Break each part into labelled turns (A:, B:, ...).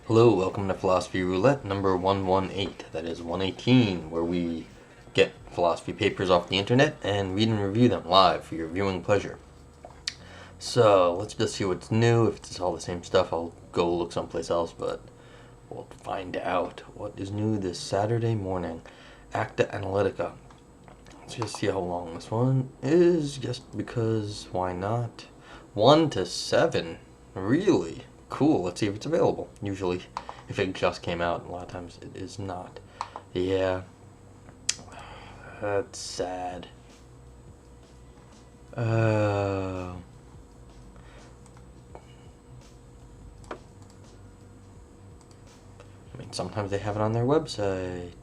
A: Hello, welcome to Philosophy Roulette number 118, that is 118, where we get philosophy papers off the internet and read and review them live for your viewing pleasure. So, let's just see what's new. If it's all the same stuff, I'll go look someplace else, but we'll find out what is new this Saturday morning. Acta Analytica. Let's just see how long this one is, just because, why not? 1 to 7, really? Cool, let's see if it's available. Usually, if it just came out, a lot of times it is not. Yeah, that's sad. I mean, sometimes they have it on their website.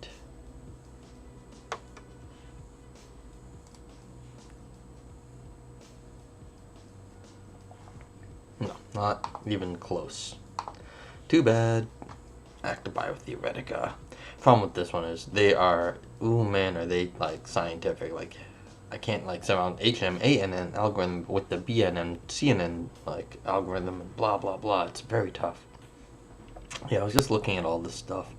A: No, not even close. Too bad. Acta Biotheoretica. Problem with this one is they are, ooh man, are they like scientific? Like, I can't like sound HMANN algorithm with the BNN CNN like algorithm and blah blah blah. It's very tough. Yeah, I was just looking at all this stuff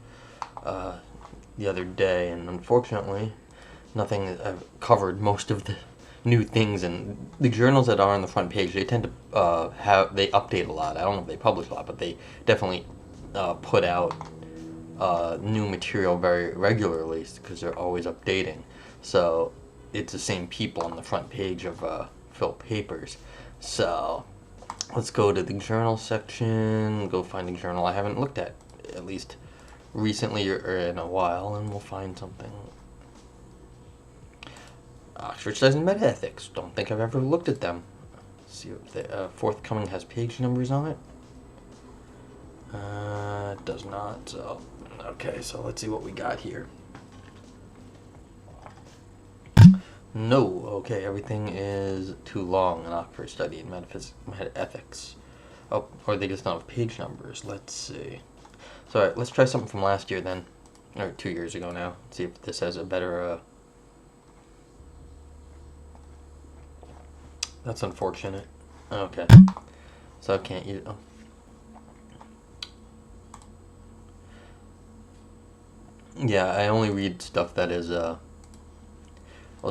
A: the other day, and unfortunately, nothing. I've covered most of the new things, and the journals that are on the front page, they tend to they update a lot. I don't know if they publish a lot, but they definitely put out new material very regularly because they're always updating. So it's the same people on the front page of Phil Papers. So let's go to the journal section, go find a journal I haven't looked at least recently or in a while, and we'll find something. Oxford Studies in Metaethics. Don't think I've ever looked at them. Let's see if the forthcoming has page numbers on it. It does not. So okay, so let's see what we got here. No. Okay, everything is too long in Oxford Study in Metaethics. Oh, or they just don't have page numbers. Let's see. So all right, let's try something from last year then, or 2 years ago now. See if this has a better. That's unfortunate. Okay. So I can't use. Oh. Yeah, I only read stuff that is. It'll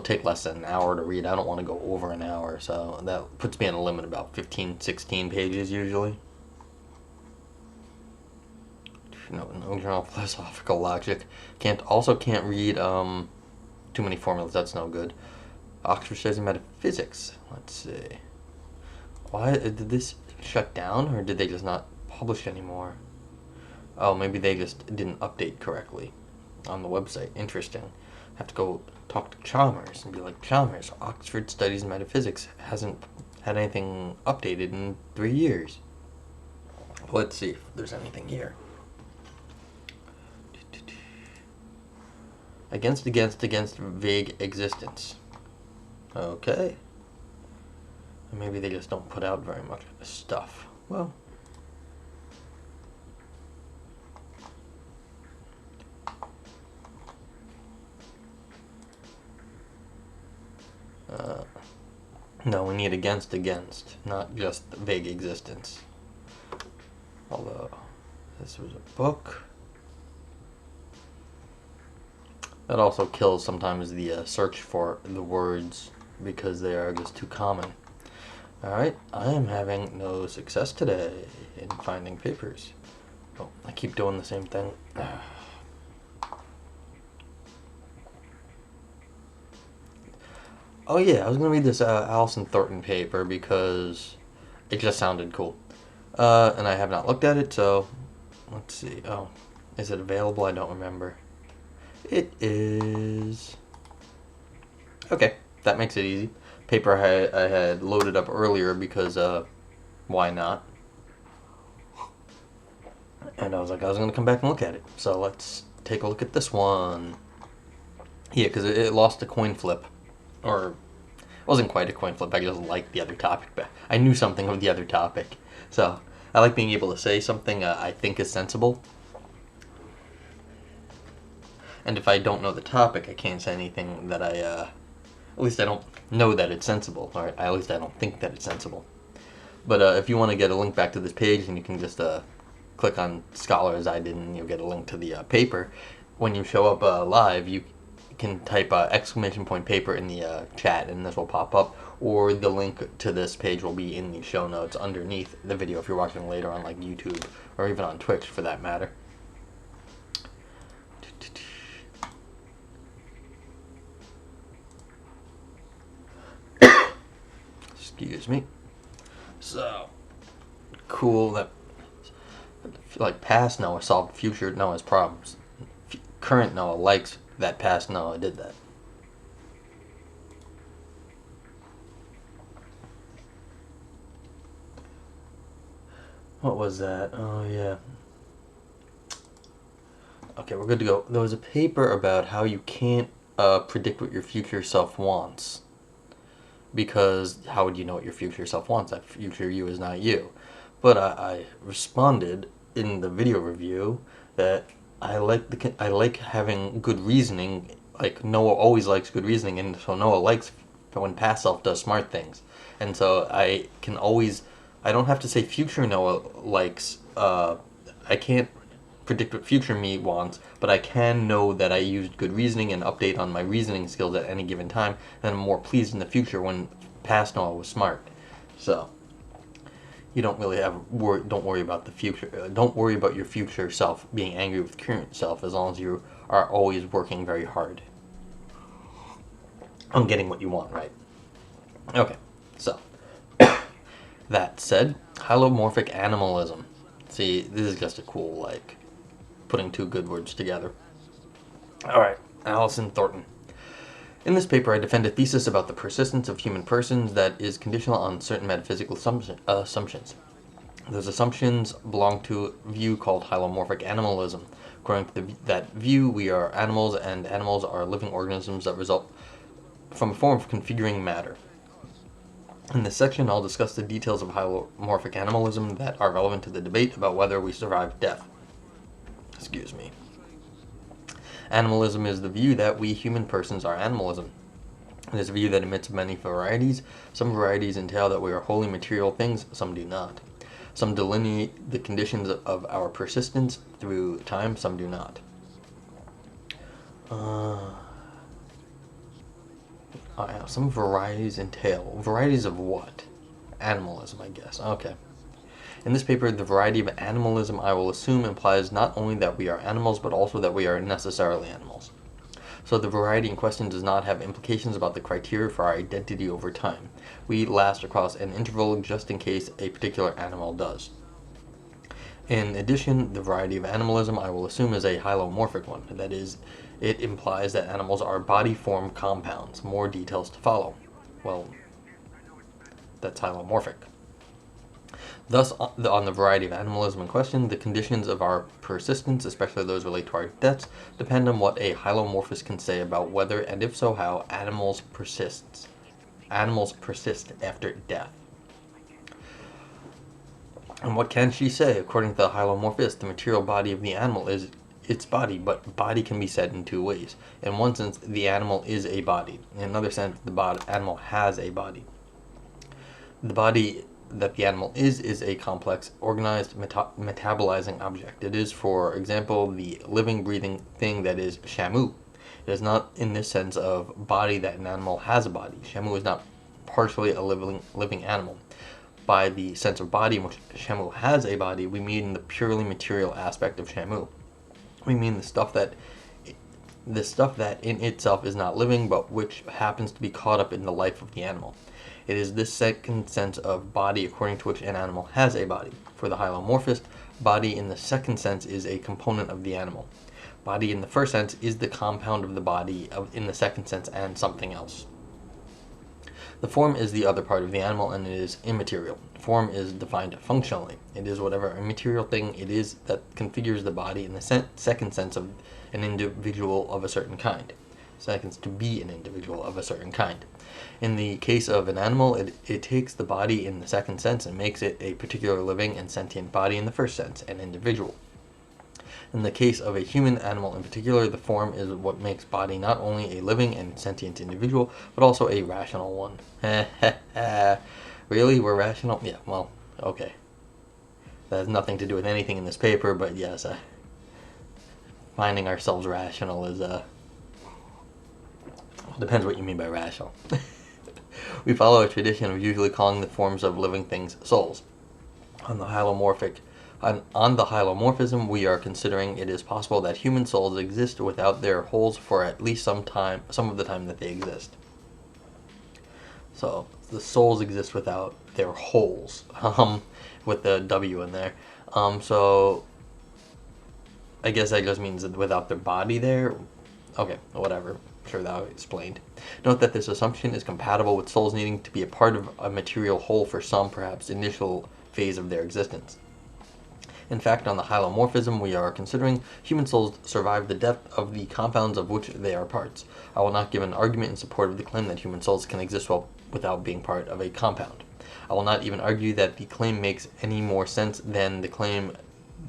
A: take less than an hour to read. I don't want to go over an hour, so that puts me on a limit about 15, 16 pages usually. No general philosophical logic. Can't read too many formulas. That's no good. Oxford Studies in Metaphysics. Let's see. Why did this shut down, or did they just not publish anymore? Oh, maybe they just didn't update correctly on the website. Interesting. Have to go talk to Chalmers and be like, Chalmers, Oxford Studies in Metaphysics hasn't had anything updated in 3 years. Let's see if there's anything here. Against vague existence. Okay. Maybe they just don't put out very much stuff. Well. No, we need against, not just vague existence. Although, this was a book. That also kills sometimes the search for the words because they are just too common. Alright, I am having no success today in finding papers. Oh, I keep doing the same thing. Oh yeah, I was going to read this Allison Thornton paper because it just sounded cool. And I have not looked at it, so let's see. Oh, is it available? I don't remember. It is. Okay, that makes it easy. Paper I had loaded up earlier because why not? And I was like, I was going to come back and look at it. So let's take a look at this one. Yeah, because it lost a coin flip. Or, it wasn't quite a coin flip, I just liked the other topic. But I knew something of the other topic. So, I like being able to say something I think is sensible. And if I don't know the topic, I can't say anything that at least I don't know that it's sensible. Or at least I don't think that it's sensible. But if you want to get a link back to this page, then you can just click on Scholars I did, and you'll get a link to the paper. When you show up live, you can type !paper in the chat, and this will pop up, or the link to this page will be in the show notes underneath the video if you're watching later on like YouTube or even on Twitch for that matter. Excuse me. So cool that like past Noah solved future Noah's problems. Current Noah likes that past Noah did that. What was that? Oh yeah. Okay, we're good to go. There was a paper about how you can't predict what your future self wants. Because how would you know what your future self wants? That future you is not you. But I responded in the video review that I like having good reasoning. Like Noah always likes good reasoning, and so Noah likes when past self does smart things. And so I don't have to say future Noah likes. I can't predict what future me wants, but I can know that I used good reasoning and update on my reasoning skills at any given time, and I'm more pleased in the future when past Noah was smart. So you don't really don't worry about the future. Don't worry about your future self being angry with current self, as long as you are always working very hard on getting what you want, right? Okay, so that said, hylomorphic animalism. See, this is just a cool, like, putting two good words together. Alright, Allison Thornton. In this paper, I defend a thesis about the persistence of human persons that is conditional on certain metaphysical assumptions. Those assumptions belong to a view called hylomorphic animalism. According to that view, we are animals, and animals are living organisms that result from a form of configuring matter. In this section, I'll discuss the details of hylomorphic animalism that are relevant to the debate about whether we survive death. Excuse me. Animalism is the view that we human persons are animalism. It is a view that admits many varieties. Some varieties entail that we are wholly material things, some do not. Some delineate the conditions of our persistence through time, some do not. Some varieties entail. Varieties of what? Animalism, I guess. Okay. In this paper, the variety of animalism I will assume implies not only that we are animals, but also that we are necessarily animals. So the variety in question does not have implications about the criteria for our identity over time. We last across an interval just in case a particular animal does. In addition, the variety of animalism I will assume is a hylomorphic one. That is, it implies that animals are body-form compounds. More details to follow. Well, that's hylomorphic. Thus, on the variety of animalism in question, the conditions of our persistence, especially those related to our deaths, depend on what a hylomorphist can say about whether, and if so how, animals persist after death. And what can she say? According to the hylomorphist, the material body of the animal is its body, but body can be said in two ways. In one sense, the animal is a body. In another sense, the animal has a body. The body that the animal is a complex, organized, metabolizing object. It is, for example, the living, breathing thing that is Shamu. It is not in this sense of body that an animal has a body. Shamu is not partially a living animal. By the sense of body in which Shamu has a body, we mean the purely material aspect of Shamu. We mean the stuff that in itself is not living, but which happens to be caught up in the life of the animal. It is this second sense of body according to which an animal has a body. For the hylomorphist, body in the second sense is a component of the animal. Body in the first sense is the compound of the body in the second sense and something else. The form is the other part of the animal, and it is immaterial. Form is defined functionally. It is whatever immaterial thing it is that configures the body in the second sense of an individual of a certain kind. Seconds to be an individual of a certain kind. In the case of an animal, it takes the body in the second sense and makes it a particular living and sentient body in the first sense, an individual. In the case of a human animal in particular, the form is what makes body not only a living and sentient individual, but also a rational one. Really? We're rational? Yeah, well, okay. That has nothing to do with anything in this paper, but yes, finding ourselves rational is, depends what you mean by rational. We follow a tradition of usually calling the forms of living things souls. On the hylomorphism, we are considering it is possible that human souls exist without their wholes for at least some of the time that they exist. So the souls exist without their wholes, with the W in there. So I guess that just means that without their body there. Okay, whatever. I'm sure that explained. Note that this assumption is compatible with souls needing to be a part of a material whole for some, perhaps, initial phase of their existence. In fact, on the hylomorphism we are considering, human souls survive the death of the compounds of which they are parts. I will not give an argument in support of the claim that human souls can exist without being part of a compound. I will not even argue that the claim makes any more sense than the claim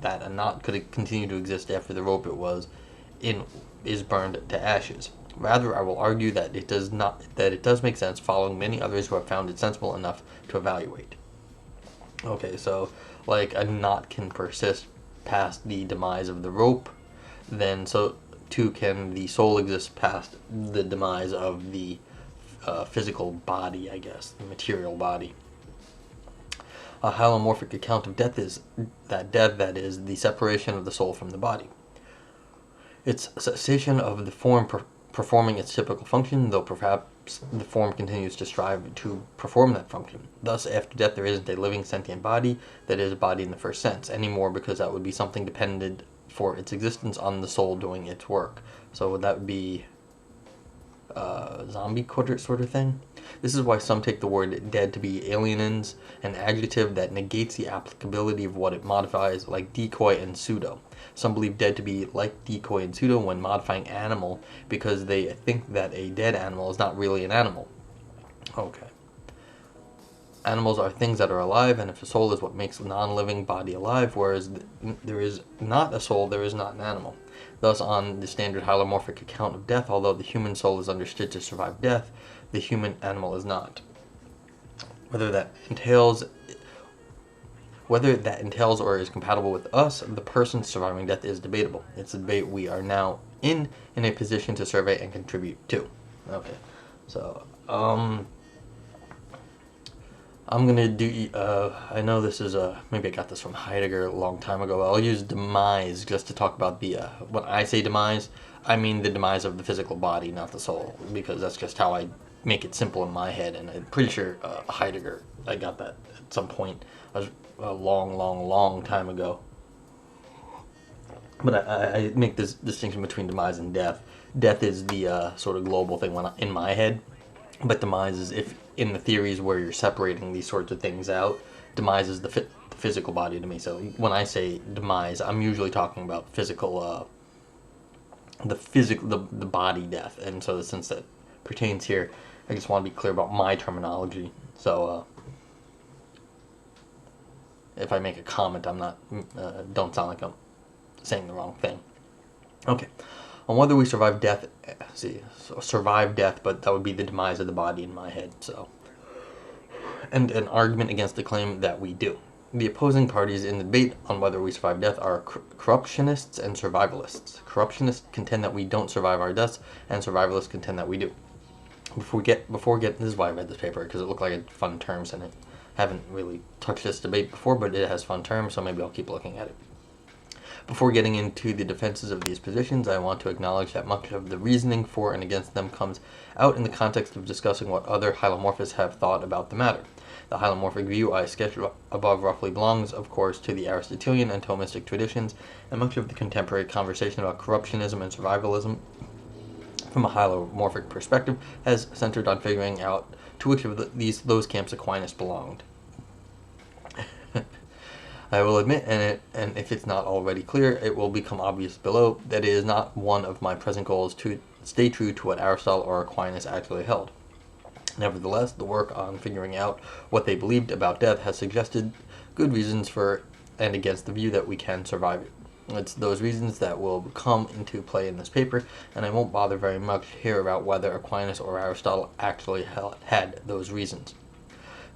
A: that a knot could continue to exist after the rope it was in is burned to ashes. Rather, I will argue that it does make sense, following many others who have found it sensible enough to evaluate. Okay, so like a knot can persist past the demise of the rope, then so too can the soul exist past the demise of the physical body, I guess, the material body. A hylomorphic account of death is that is the separation of the soul from the body. Its cessation of the form performing its typical function, though perhaps the form continues to strive to perform that function. Thus, after death, there isn't a living sentient body that is a body in the first sense anymore, because that would be something dependent for its existence on the soul doing its work. So that would be zombie sort of thing. This is why some take the word dead to be alienins, an adjective that negates the applicability of what it modifies, like decoy and pseudo. Some believe dead to be like decoy and pseudo when modifying animal, because they think that a dead animal is not really an animal. Okay. Animals are things that are alive, and if a soul is what makes a non-living body alive, whereas there is not a soul, there is not an animal. Thus, on the standard hylomorphic account of death, although the human soul is understood to survive death, the human animal is not. Whether that entails or is compatible with us, the person surviving death, is debatable. It's a debate we are now in a position to survey and contribute to. Okay, so I'm gonna do. I know this is maybe I got this from Heidegger a long time ago. I'll use demise just to talk about the. When I say demise, I mean the demise of the physical body, not the soul, because that's just how I make it simple in my head. And I'm pretty sure Heidegger, I got that at some point, a long time ago. But I make this distinction between demise and death. Death is the sort of global thing in my head, but demise is if in the theories where you're separating these sorts of things out, demise is the physical body to me. So when I say demise, I'm usually talking about physical, the body death. And so since that pertains here, I just want to be clear about my terminology. So if I make a comment, I'm not don't sound like I'm saying the wrong thing. Okay. On whether we survive death, but that would be the demise of the body in my head. So, and an argument against the claim that we do. The opposing parties in the debate on whether we survive death are corruptionists and survivalists. Corruptionists contend that we don't survive our deaths, and survivalists contend that we do. Before we get, this is why I read this paper, because it looked like it had fun terms in it. I haven't really touched this debate before, but it has fun terms, so maybe I'll keep looking at it. Before getting into the defenses of these positions, I want to acknowledge that much of the reasoning for and against them comes out in the context of discussing what other hylomorphists have thought about the matter. The hylomorphic view I sketched above roughly belongs, of course, to the Aristotelian and Thomistic traditions, and much of the contemporary conversation about corruptionism and survivalism from a hylomorphic perspective has centered on figuring out to which of those camps Aquinas belonged. I will admit, and if it's not already clear, it will become obvious below, that it is not one of my present goals to stay true to what Aristotle or Aquinas actually held. Nevertheless, the work on figuring out what they believed about death has suggested good reasons for and against the view that we can survive it. It's those reasons that will come into play in this paper, and I won't bother very much here about whether Aquinas or Aristotle actually had those reasons.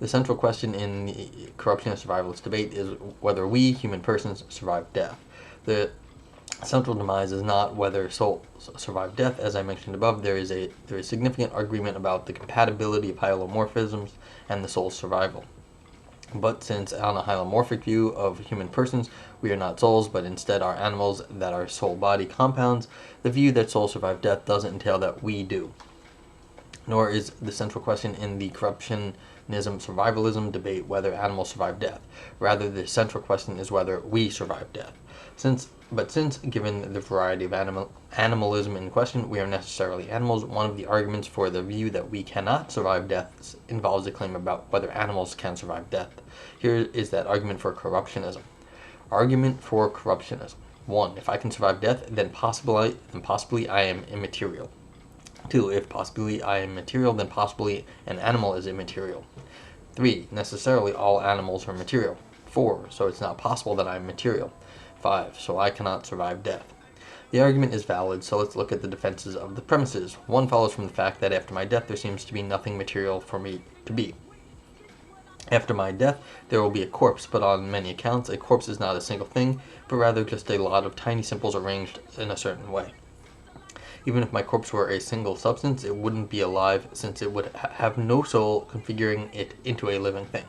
A: The central question in the corruption and survivalist debate is whether we, human persons, survive death. The central demise is not whether souls survive death. As I mentioned above, there is significant argument about the compatibility of hylomorphisms and the soul's survival. But since on a hylomorphic view of human persons, we are not souls, but instead are animals that are soul-body compounds, the view that souls survive death doesn't entail that we do. Nor is the central question in the corruptionism-survivalism debate whether animals survive death. Rather, the central question is whether we survive death. Since, given the variety of animalism in question, we are necessarily animals, one of the arguments for the view that we cannot survive death involves a claim about whether animals can survive death. Here is that argument for corruptionism. Argument for corruptionism. 1. If I can survive death, then possibly I am immaterial. 2. If possibly I am material, then possibly an animal is immaterial. 3. Necessarily all animals are material. 4. So it's not possible that I am material. 5. So I cannot survive death. The argument is valid, so let's look at the defenses of the premises. 1 follows from the fact that after my death there seems to be nothing material for me to be. After my death there will be a corpse, but on many accounts a corpse is not a single thing, but rather just a lot of tiny symbols arranged in a certain way. Even if my corpse were a single substance, it wouldn't be alive, since it would have no soul configuring it into a living thing.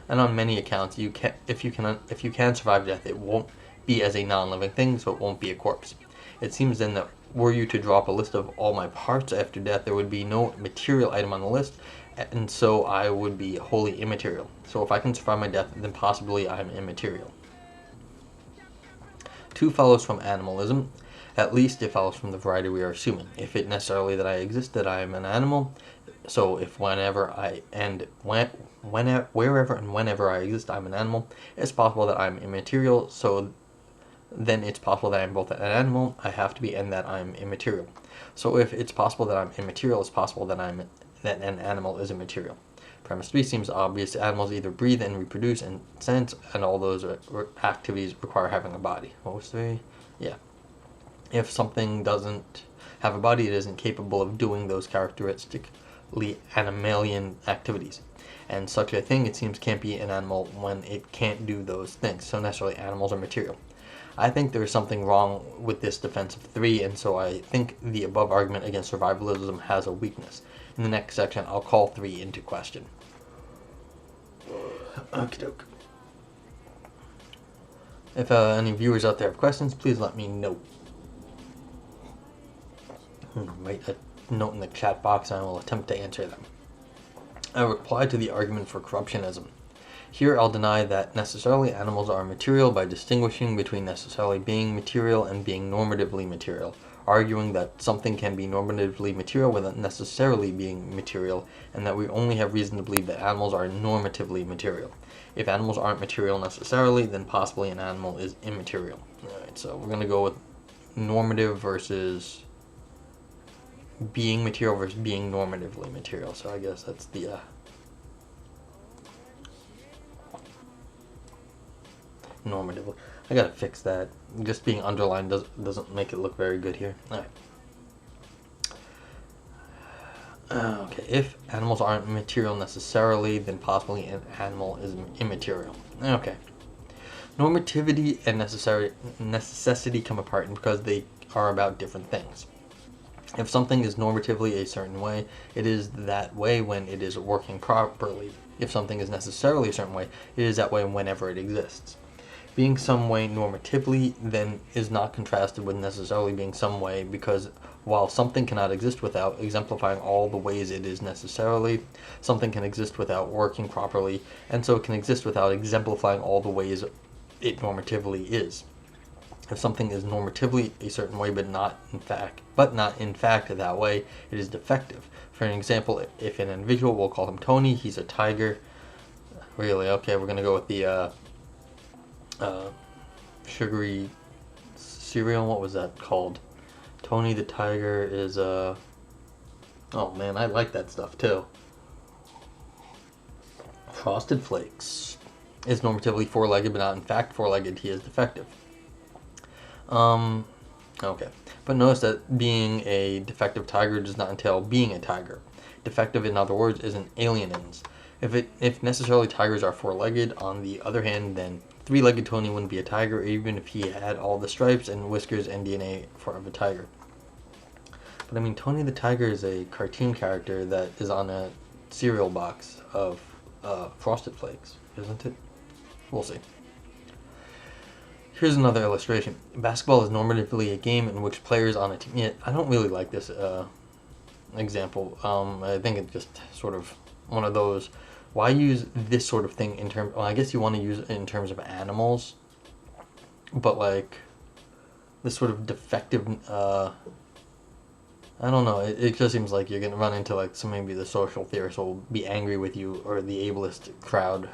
A: And on many accounts, if you can survive death, it won't be as a non-living thing, so it won't be a corpse. It seems then that were you to draw up a list of all my parts after death, there would be no material item on the list, and so I would be wholly immaterial. So if I can survive my death, then possibly I am immaterial. 2 follows from animalism. At least it follows from the variety we are assuming. If it necessarily that I exist, that I am an animal, so if wherever and whenever I exist, I'm an animal, it's possible that I'm immaterial, so then it's possible that I'm both an animal, I have to be, and that I'm immaterial. So if it's possible that I'm immaterial, it's possible that an animal is immaterial. Premise 3 seems obvious. Animals either breathe and reproduce and sense, and all those activities require having a body. What was 3? Yeah. If something doesn't have a body, it isn't capable of doing those characteristically animalian activities. And such a thing, it seems, can't be an animal when it can't do those things. So necessarily animals are material. I think there's something wrong with this defense of 3, and so I think the above argument against survivalism has a weakness. In the next section, I'll call 3 into question. Okie doke. If any viewers out there have questions, please let me know. Write a note in the chat box and I will attempt to answer them. I reply to the argument for corruptionism. Here I'll deny that necessarily animals are material by distinguishing between necessarily being material and being normatively material, arguing that something can be normatively material without necessarily being material, and that we only have reason to believe that animals are normatively material. If animals aren't material necessarily, then possibly an animal is immaterial. Alright, so we're going to go with normative versus being material versus being normatively material. So I guess that's the normatively. I gotta fix that. Just being underlined doesn't make it look very good here. Alright. Okay, if animals aren't material necessarily, then possibly an animal is immaterial. Okay. Normativity and necessity come apart because they are about different things. If something is normatively a certain way, it is that way when it is working properly. If something is necessarily a certain way, it is that way whenever it exists. Being some way normatively then is not contrasted with necessarily being some way, because while something cannot exist without exemplifying all the ways it is necessarily, something can exist without working properly, and so it can exist without exemplifying all the ways it normatively is. If something is normatively a certain way but not in fact that way, it is defective. For an example, if an individual, we'll call him Tony, he's a tiger. Really? Okay, we're going to go with the sugary cereal. What was that called? Tony the tiger is oh man, I like that stuff too. Frosted Flakes is normatively four-legged but not in fact four-legged. He is defective. Okay. But notice that being a defective tiger does not entail being a tiger. Defective, in other words, is an alienans. If necessarily tigers are four-legged, on the other hand, then three-legged Tony wouldn't be a tiger, even if he had all the stripes and whiskers and DNA of a tiger. But I mean, Tony the Tiger is a cartoon character that is on a cereal box of Frosted Flakes, isn't it? We'll see. Here's another illustration. Basketball is normatively a game in which players on a team... Yeah, I don't really like this example. I think it's just sort of one of those... Why use this sort of thing in terms... Well, I guess you want to use it in terms of animals. But, like, this sort of defective... I don't know. It just seems like you're going to run into, like, maybe the social theorists will be angry with you, or the ableist crowd.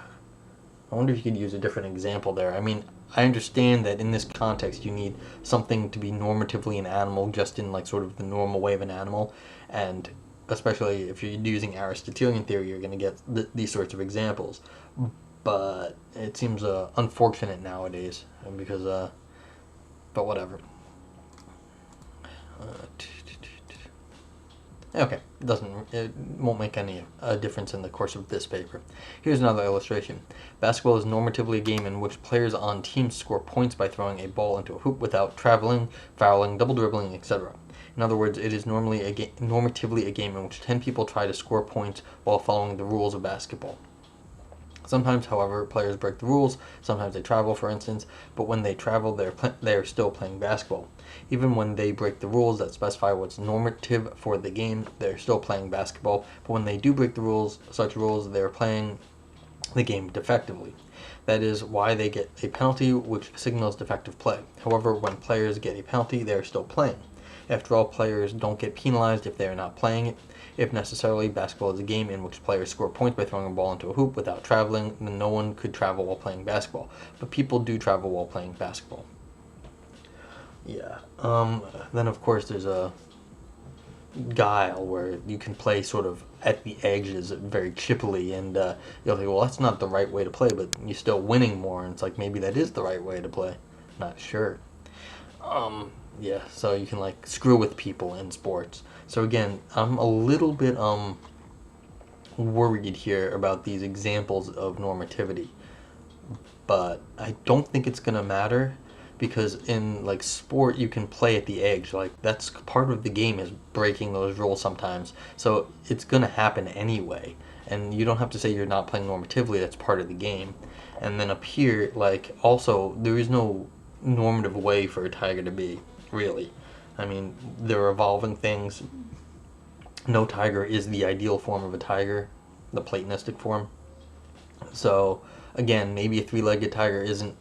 A: I wonder if you could use a different example there. I mean, I understand that in this context you need something to be normatively an animal, just in, like, sort of the normal way of an animal. And especially if you're using Aristotelian theory, you're going to get these sorts of examples. But it seems unfortunate nowadays, because, but whatever. Okay, it won't make any difference in the course of this paper. Here's another illustration. Basketball is normatively a game in which players on teams score points by throwing a ball into a hoop without traveling, fouling, double dribbling, etc. In other words, it is normatively a game in which 10 people try to score points while following the rules of basketball. Sometimes, however, players break the rules. Sometimes they travel, for instance, but when they travel, they're still playing basketball. Even when they break the rules that specify what's normative for the game, they're still playing basketball. But when they do break the rules, such rules, they're playing the game defectively. That is why they get a penalty, which signals defective play. However, when players get a penalty, they're still playing. After all, players don't get penalized if they are not playing it. If necessarily, basketball is a game in which players score points by throwing a ball into a hoop without traveling, then no one could travel while playing basketball. But people do travel while playing basketball. Yeah. Then, of course, there's a guile where you can play sort of at the edges very chippily, and you'll think, well, that's not the right way to play, but you're still winning more, and it's like, maybe that is the right way to play. Not sure. Yeah, so you can, like, screw with people in sports. So again, I'm a little bit worried here about these examples of normativity, but I don't think it's gonna matter, because in, like, sport you can play at the edge. Like, that's part of the game, is breaking those rules sometimes, so it's gonna happen anyway, and you don't have to say you're not playing normatively. That's part of the game. And then up here, like, also there is no normative way for a tiger to be, really. I mean, they're evolving things. No tiger is the ideal form of a tiger, the Platonistic form. So, again, maybe a three-legged tiger isn't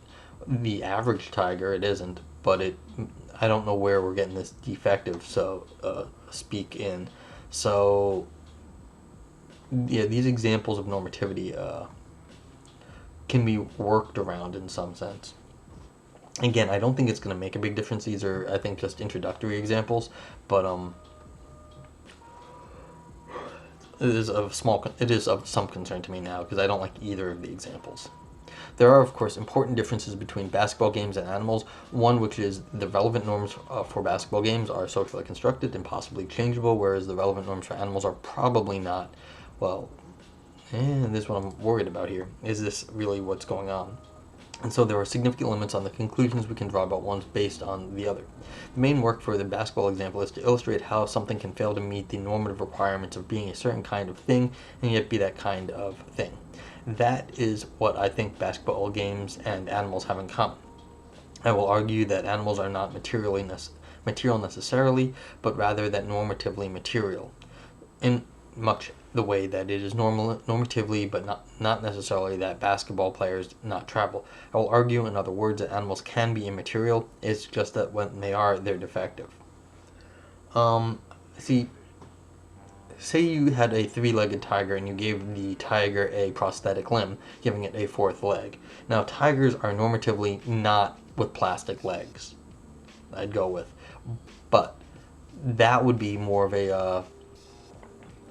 A: the average tiger. It isn't, but I don't know where we're getting this defective, speak in. So, yeah, these examples of normativity can be worked around in some sense. Again, I don't think it's going to make a big difference. These are, I think, just introductory examples, but it is of some concern to me now, because I don't like either of the examples. There are, of course, important differences between basketball games and animals. One, which is the relevant norms for basketball games are socially constructed and possibly changeable, whereas the relevant norms for animals are probably not. Well, and this is what I'm worried about here. Is this really what's going on? And so there are significant limits on the conclusions we can draw about one based on the other. The main work for the basketball example is to illustrate how something can fail to meet the normative requirements of being a certain kind of thing and yet be that kind of thing. That is what I think basketball games and animals have in common. I will argue that animals are not material necessarily, but rather that normatively material, in much the way that it is normatively, but not necessarily that basketball players not travel. I will argue, in other words, that animals can be immaterial. It's just that when they are, they're defective. Say you had a three-legged tiger and you gave the tiger a prosthetic limb, giving it a fourth leg. Now, tigers are normatively not with plastic legs, I'd go with. But that would be more of a...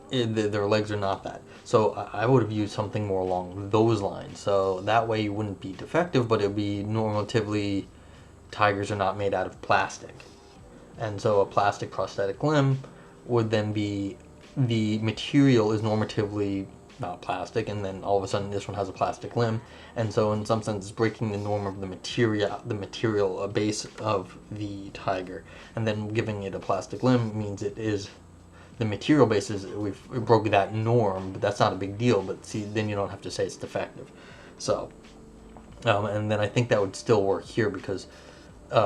A: their legs are not that. So I would have used something more along those lines. So that way you wouldn't be defective, but it would be normatively, tigers are not made out of plastic. And so a plastic prosthetic limb would then be, the material is normatively not plastic, and then all of a sudden this one has a plastic limb, and so in some sense it's breaking the norm of the material base of the tiger, and then giving it a plastic limb means it is the material basis. We broke that norm, but that's not a big deal. But see, then you don't have to say it's defective. So, and then I think that would still work here because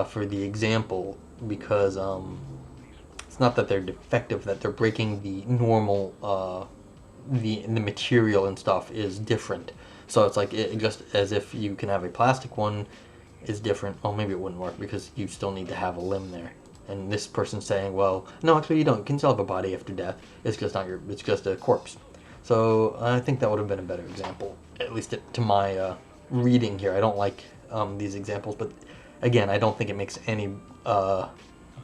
A: for the example, because it's not that they're defective, that they're breaking the normal. The material and stuff is different. So it's like just as if you can have a plastic one is different. Well, maybe it wouldn't work because you still need to have a limb there. And this person's saying, well, no, actually you don't. You can still have a body after death. It's just not it's just a corpse. So I think that would have been a better example, at least to my reading here. I don't like these examples, but again, I don't think it makes any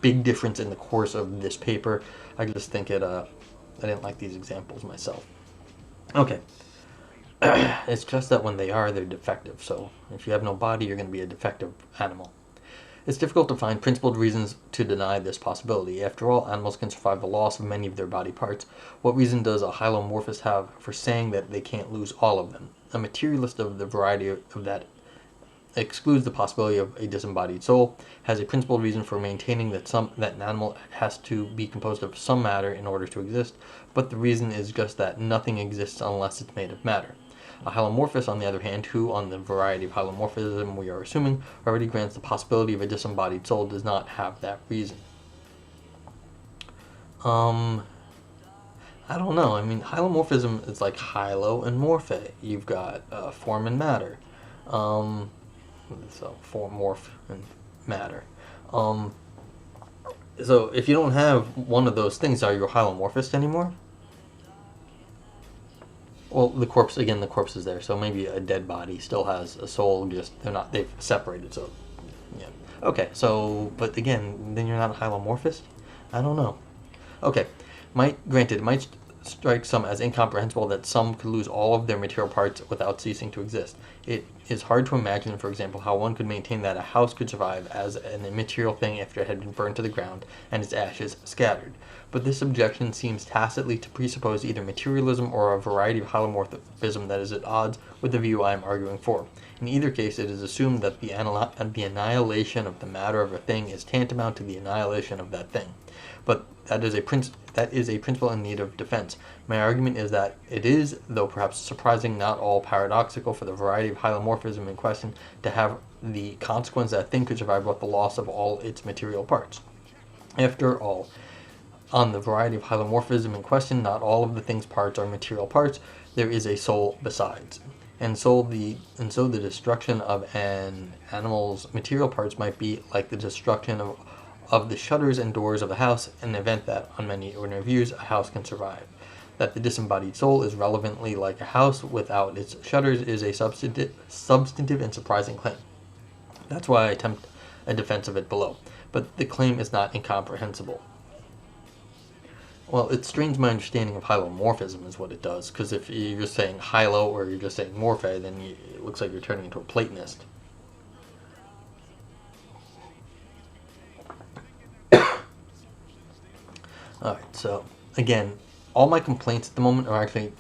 A: big difference in the course of this paper. I just think I didn't like these examples myself. Okay. It's just that when they're defective. So if you have no body, you're going to be a defective animal. It's difficult to find principled reasons to deny this possibility. After all, animals can survive the loss of many of their body parts. What reason does a hylomorphist have for saying that they can't lose all of them? A materialist of the variety of that excludes the possibility of a disembodied soul, has a principled reason for maintaining that an animal has to be composed of some matter in order to exist, but the reason is just that nothing exists unless it's made of matter. A hylomorphist, on the other hand, who, on the variety of hylomorphism we are assuming, already grants the possibility of a disembodied soul, does not have that reason. I don't know. I mean, hylomorphism is like hylo and morphe. You've got form and matter. So form, morph, and matter. So if you don't have one of those things, are you a hylomorphist anymore? Well, the corpse is there, so maybe a dead body still has a soul, just they've separated, so yeah. Okay, so, but again, then you're not a hylomorphist? I don't know. Okay, granted, it might strike some as incomprehensible that some could lose all of their material parts without ceasing to exist. It is hard to imagine, for example, how one could maintain that a house could survive as an immaterial thing after it had been burned to the ground and its ashes scattered. But this objection seems tacitly to presuppose either materialism or a variety of hylomorphism that is at odds with the view I am arguing for. In either case, it is assumed that the annihilation of the matter of a thing is tantamount to the annihilation of that thing. But that is a principle in need of defense. My argument is that it is, though perhaps surprising, not all paradoxical for the variety of hylomorphism in question to have the consequence that a thing could survive without the loss of all its material parts. After all, on the variety of hylomorphism in question, not all of the thing's parts are material parts. There is a soul besides. And so the destruction of an animal's material parts might be like the destruction of the shutters and doors of a house, in the event that, on many ordinary views, a house can survive. That the disembodied soul is relevantly like a house without its shutters is a substantive and surprising claim. That's why I attempt a defense of it below. But the claim is not incomprehensible. Well, it strains my understanding of hylomorphism is what it does, because if you're just saying hylo or you're just saying morphe, then it looks like you're turning into a Platonist. Alright, so, again, all my complaints at the moment are actually,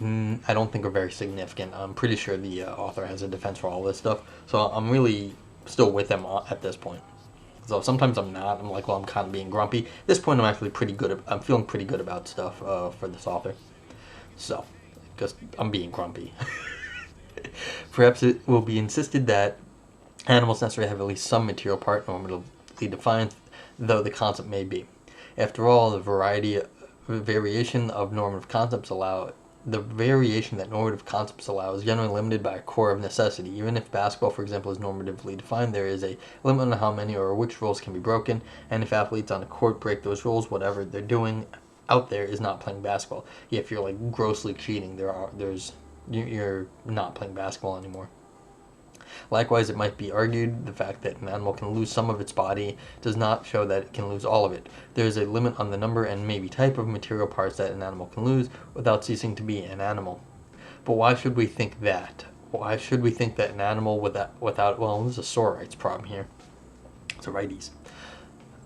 A: I don't think are very significant. I'm pretty sure the author has a defense for all this stuff, so I'm really still with them at this point. So sometimes I'm not. I'm like, well, I'm kind of being grumpy. At this point, I'm actually pretty good. I'm feeling pretty good about stuff for this author. So, because I'm being grumpy. Perhaps it will be insisted that animals necessarily have at least some material part normatively defined, though the concept may be. After all, the variation that normative concepts allow is generally limited by a core of necessity. Even if basketball, for example, is normatively defined, there is a limit on how many or which rules can be broken, and if athletes on a court break those rules, whatever they're doing out there is not playing basketball. If you're like grossly cheating, you're not playing basketball anymore. Likewise, it might be argued the fact that an animal can lose some of its body does not show that it can lose all of it. There is a limit on the number and maybe type of material parts that an animal can lose without ceasing to be an animal. But why should we think that? Why should we think that an animal without well, there's a sore rights problem here. It's a righties.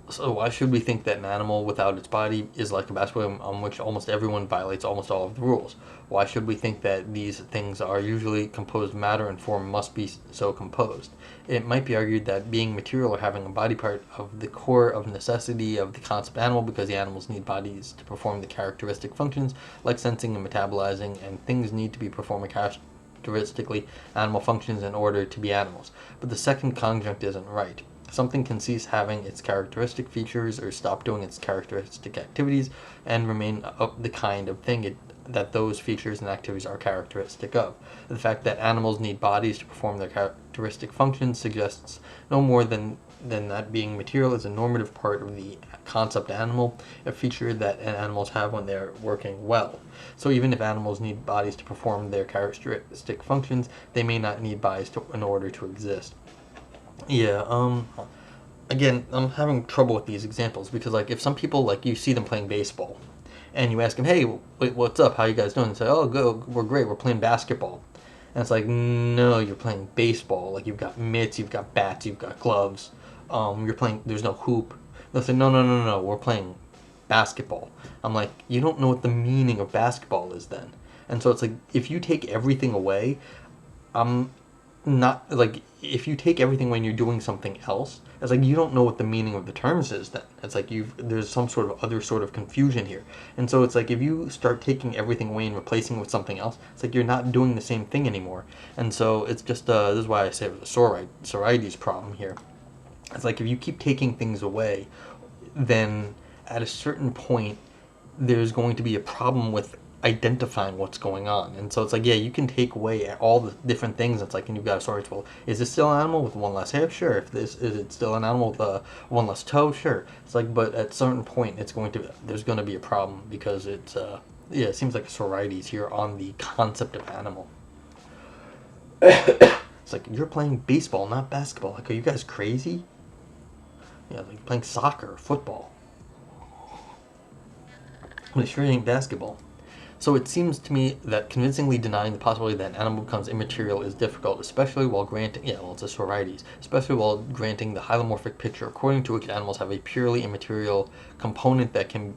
A: So why should we think that an animal without its body is like a basketball on which almost everyone violates almost all of the rules? Why should we think that these things are usually composed matter and form must be so composed? It might be argued that being material or having a body part of the core of necessity of the concept animal because the animals need bodies to perform the characteristic functions like sensing and metabolizing, and things need to be performing characteristically animal functions in order to be animals. But the second conjunct isn't right. Something can cease having its characteristic features or stop doing its characteristic activities and remain the kind of thing that those features and activities are characteristic of. The fact that animals need bodies to perform their characteristic functions suggests no more than that being material is a normative part of the concept animal, a feature that animals have when they're working well. So even if animals need bodies to perform their characteristic functions, they may not need bodies in order to exist. Yeah, again, I'm having trouble with these examples because, like, if some people, like, you see them playing baseball and you ask them, hey, what's up? How you guys doing? And say, oh, good, we're great, we're playing basketball. And it's like, no, you're playing baseball. Like, you've got mitts, you've got bats, you've got gloves. You're playing, there's no hoop. They'll say, no, we're playing basketball. I'm like, you don't know what the meaning of basketball is then. And so it's like, if you take everything away, I'm not like if you take everything when you're doing something else, it's like you don't know what the meaning of the terms is then. It's like there's some sort of other sort of confusion here. And so it's like if you start taking everything away and replacing it with something else, it's like you're not doing the same thing anymore. And so it's just this is why I say the Sorites problem here. It's like if you keep taking things away, then at a certain point there's going to be a problem with identifying what's going on. And so it's like, yeah, you can take away all the different things. It's like, and you've got a storage. Well, is this still an animal with one less hip? Sure. If this is it still an animal with one less toe? Sure. It's like, but at a certain point, there's going to be a problem because it's yeah, it seems like a Sorites here on the concept of animal. It's like you're playing baseball, not basketball. Like, are you guys crazy? Yeah, like playing soccer, or football. But it sure ain't basketball. So it seems to me that convincingly denying the possibility that an animal becomes immaterial is difficult, especially while granting, it's a Sorites, especially while granting the hylomorphic picture according to which animals have a purely immaterial component that can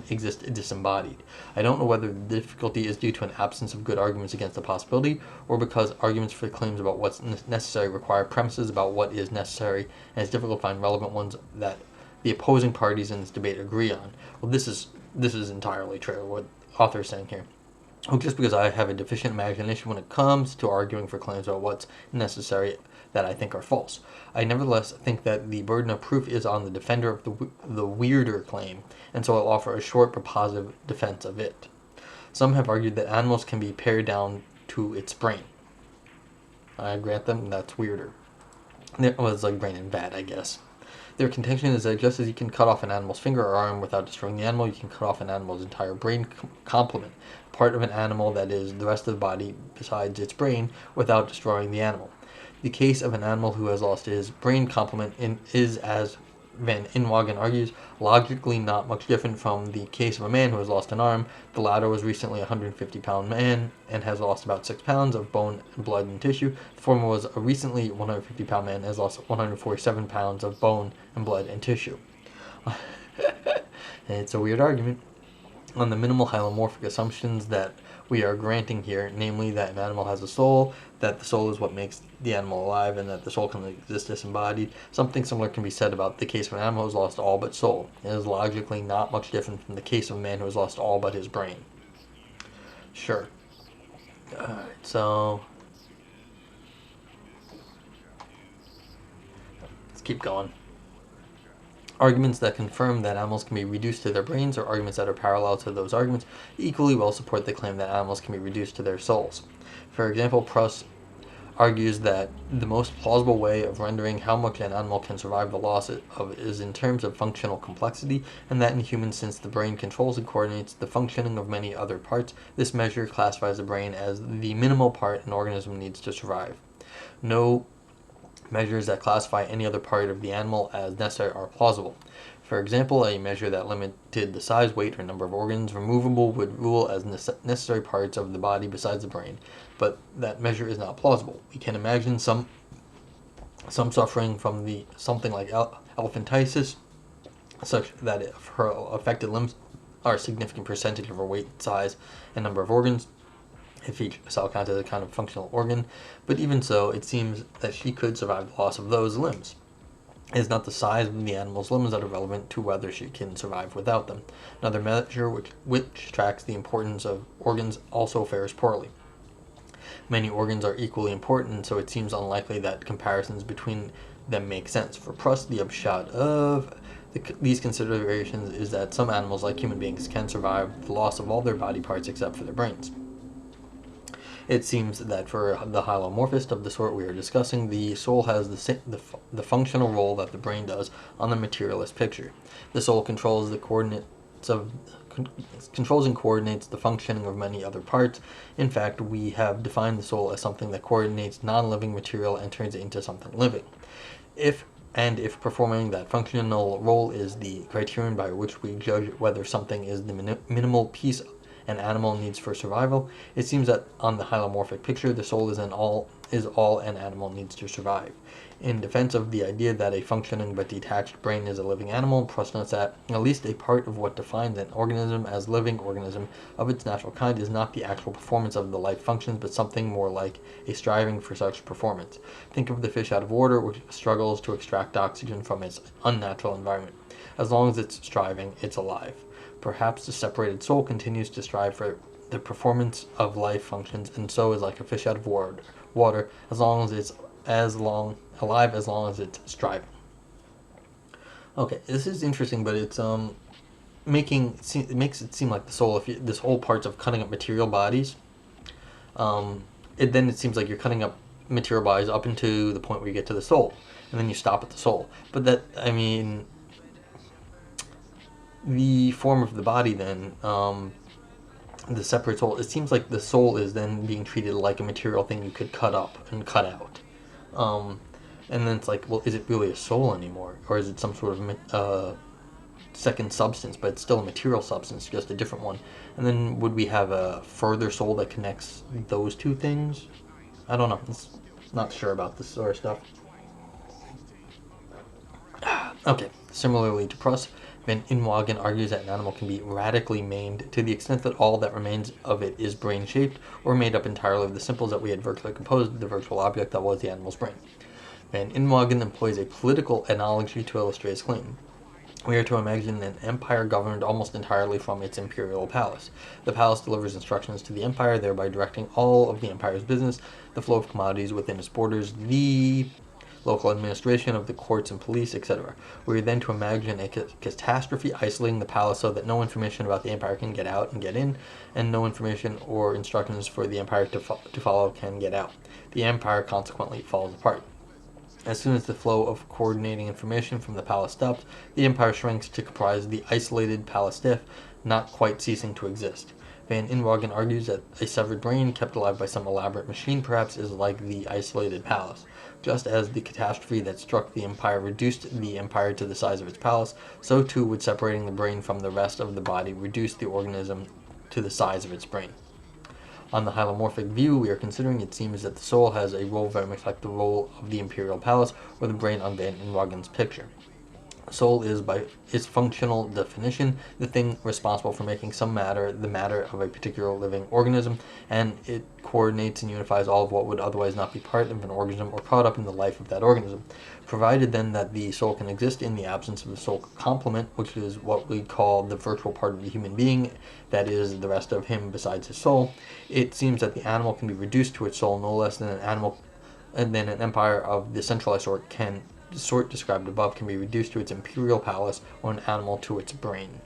A: exist disembodied. I don't know whether the difficulty is due to an absence of good arguments against the possibility, or because arguments for claims about what's necessary require premises about what is necessary, and it's difficult to find relevant ones that the opposing parties in this debate agree on. Well, this is entirely true. What author is saying here. Well, just because I have a deficient imagination when it comes to arguing for claims about what's necessary that I think are false, I nevertheless think that the burden of proof is on the defender of the weirder claim, and so I'll offer a short but positive defense of it. Some have argued that animals can be pared down to its brain. I grant them that's weirder. Well, it's like brain and bad, I guess. Their contention is that just as you can cut off an animal's finger or arm without destroying the animal, you can cut off an animal's entire brain complement, part of an animal that is the rest of the body besides its brain, without destroying the animal. The case of an animal who has lost his brain complement is, as Van Inwagen argues, logically not much different from the case of a man who has lost an arm. The latter was recently a 150-pound man and has lost about 6 pounds of bone, blood, and tissue. The former was a recently 150-pound man and has lost 147 pounds of bone and blood and tissue. It's a weird argument. On the minimal hylomorphic assumptions that we are granting here, namely that an animal has a soul, that the soul is what makes the animal alive, and that the soul can exist disembodied, something similar can be said about the case of an animal who has lost all but soul. It is logically not much different from the case of a man who has lost all but his brain. Sure. Alright, so let's keep going. Arguments that confirm that animals can be reduced to their brains, or arguments that are parallel to those arguments, equally well support the claim that animals can be reduced to their souls. For example, Proust argues that the most plausible way of rendering how much an animal can survive the loss of is in terms of functional complexity, and that in humans, since the brain controls and coordinates the functioning of many other parts, this measure classifies the brain as the minimal part an organism needs to survive. No measures that classify any other part of the animal as necessary are plausible. For example, a measure that limited the size, weight, or number of organs removable would rule as necessary parts of the body besides the brain, but that measure is not plausible. We can imagine some suffering from something like elephantiasis, such that if her affected limbs are a significant percentage of her weight, size, and number of organs, if each cell counts as a kind of functional organ. But even so, it seems that she could survive the loss of those limbs. It is not the size of the animal's limbs that are relevant to whether she can survive without them. Another measure which tracks the importance of organs also fares poorly. Many organs are equally important, so it seems unlikely that comparisons between them make sense. For Proust, the upshot of these considerations is that some animals, like human beings, can survive the loss of all their body parts except for their brains. It seems that for the hylomorphist of the sort we are discussing, the soul has the functional role that the brain does on the materialist picture. The soul controls and coordinates the functioning of many other parts. In fact, we have defined the soul as something that coordinates non-living material and turns it into something living. If performing that functional role is the criterion by which we judge whether something is the minimal piece an animal needs for survival, it seems that on the hylomorphic picture, the soul is all an animal needs to survive. In defense of the idea that a functioning but detached brain is a living animal, Proust notes that at least a part of what defines an organism as living organism of its natural kind is not the actual performance of the life functions, but something more like a striving for such performance. Think of the fish out of water, which struggles to extract oxygen from its unnatural environment. As long as it's striving, it's alive. Perhaps the separated soul continues to strive for the performance of life functions, and so is like a fish out of water as long as it's alive as long as it's striving. Okay, this is interesting, but it's it makes it seem like the soul, if this whole parts of cutting up material bodies, it seems like you're cutting up material bodies up into the point where you get to the soul, and then you stop at the soul. But the form of the body then, the separate soul, it seems like the soul is then being treated like a material thing you could cut up and cut out. And then it's like, well, is it really a soul anymore? Or is it some sort of second substance, but it's still a material substance, just a different one? And then would we have a further soul that connects those two things? I don't know. Not sure about this sort of stuff. Okay, similarly to Proust, Van Inwagen argues that an animal can be radically maimed to the extent that all that remains of it is brain-shaped, or made up entirely of the simples that we had virtually composed the virtual object that was the animal's brain. Van Inwagen employs a political analogy to illustrate his claim. We are to imagine an empire governed almost entirely from its imperial palace. The palace delivers instructions to the empire, thereby directing all of the empire's business, the flow of commodities within its borders, the local administration of the courts and police, etc. We are then to imagine a catastrophe isolating the palace so that no information about the empire can get out and get in, and no information or instructions for the empire to follow can get out. The empire consequently falls apart. As soon as the flow of coordinating information from the palace stops, the empire shrinks to comprise the isolated palace staff, not quite ceasing to exist. Van Inwagen argues that a severed brain kept alive by some elaborate machine perhaps is like the isolated palace. Just as the catastrophe that struck the empire reduced the empire to the size of its palace, so too would separating the brain from the rest of the body reduce the organism to the size of its brain. On the hylomorphic view we are considering, it seems that the soul has a role very much like the role of the imperial palace or the brain on Van Inwagen's picture. Soul is, by its functional definition, the thing responsible for making some matter the matter of a particular living organism, and it coordinates and unifies all of what would otherwise not be part of an organism or caught up in the life of that organism. Provided then that the soul can exist in the absence of the soul complement, which is what we call the virtual part of the human being, that is, the rest of him besides his soul, it seems that the animal can be reduced to its soul no less than an empire of the centralized sort described above can be reduced to its imperial palace, or an animal to its brain.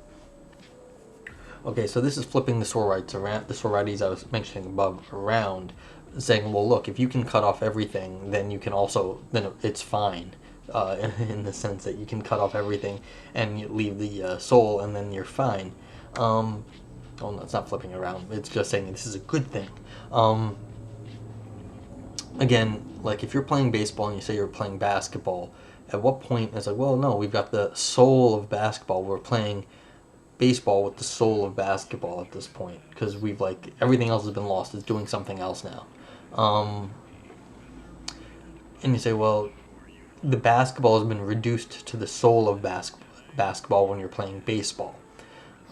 A: Okay, so this is flipping the sororities I was mentioning above around, saying, well, look, if you can cut off everything, then you can also, then it's fine, in the sense that you can cut off everything and you leave the soul, and then you're fine. Oh no, it's not flipping around. It's just saying this is a good thing. Again, like if you're playing baseball and you say you're playing basketball, at what point it's like, well, no, we've got the soul of basketball. We're playing baseball with the soul of basketball at this point, because we've like everything else has been lost. It's doing something else now. And you say, well, the basketball has been reduced to the soul of basketball. basketball when you're playing baseball.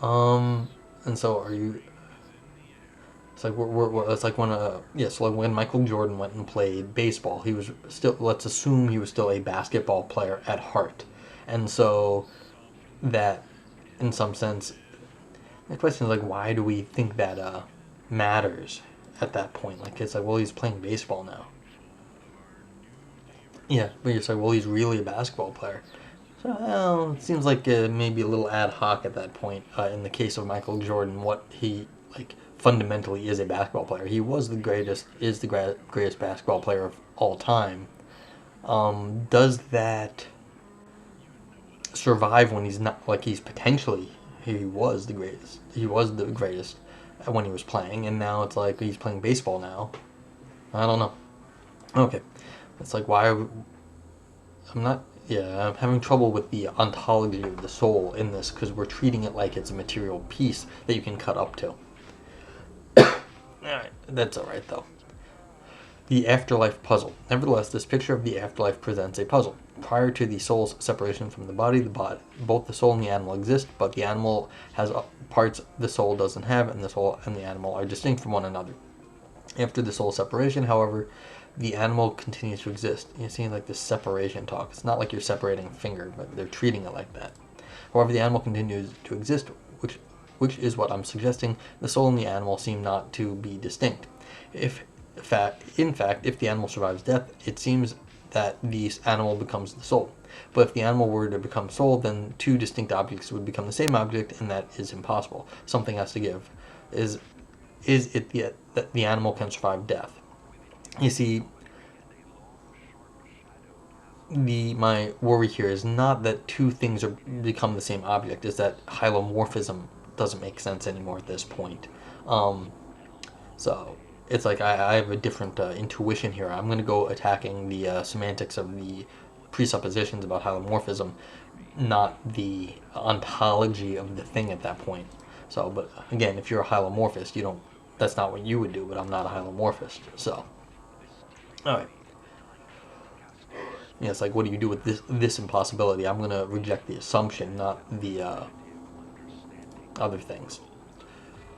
A: And so are you? It's like it's like when so like when Michael Jordan went and played baseball, he was still, let's assume he was still a basketball player at heart, and so that, in some sense, the question is like, why do we think that matters at that point? Like, it's like, well, he's playing baseball now. Yeah, but you're like, well, he's really a basketball player. So, well, it seems like maybe a little ad hoc at that point. In the case of Michael Jordan, what he, like, fundamentally is a basketball player. He was the greatest, is the greatest basketball player of all time. Does that survive when he's not, like, he was the greatest. He was the greatest when he was playing, and now it's like he's playing baseball now. I don't know. Okay. It's like, why are I'm having trouble with the ontology of the soul in this, because we're treating it like it's a material piece that you can cut up to. Alright, that's alright though. The Afterlife Puzzle. Nevertheless, this picture of the afterlife presents a puzzle. Prior to the soul's separation from the body, both the soul and the animal exist, but the animal has parts the soul doesn't have, and the soul and the animal are distinct from one another. After the soul separation, however, the animal continues to exist. You see, like, this separation talk. It's not like you're separating a finger, but they're treating it like that. However, the animal continues to exist, which is what I'm suggesting. The soul and the animal seem not to be distinct. In fact, if the animal survives death, it seems that the animal becomes the soul. But if the animal were to become soul, then two distinct objects would become the same object, and that is impossible. Something has to give. Is it that the animal can survive death? You see, my worry here is not that two things become the same object, is that hylomorphism doesn't make sense anymore at this point. So it's like I have a different intuition here. I'm going to go attacking the semantics of the presuppositions about hylomorphism, not the ontology of the thing at that point. So, but again, if you're a hylomorphist, that's not what you would do, but I'm not a hylomorphist, so. Alright. Yeah, it's like, what do you do with this impossibility? I'm going to reject the assumption, not the other things.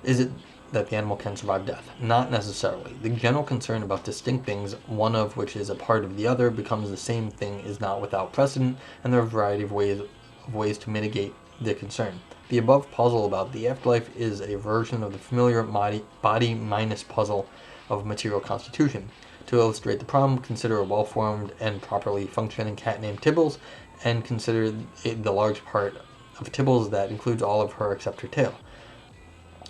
A: Is it that the animal can survive death? Not necessarily. The general concern about distinct things, one of which is a part of the other, becomes the same thing, is not without precedent, and there are a variety of ways to mitigate the concern. The above puzzle about the afterlife is a version of the familiar body-minus puzzle of material constitution. To illustrate the problem, consider a well-formed and properly functioning cat named Tibbles, and consider the large part of Tibbles that includes all of her except her tail.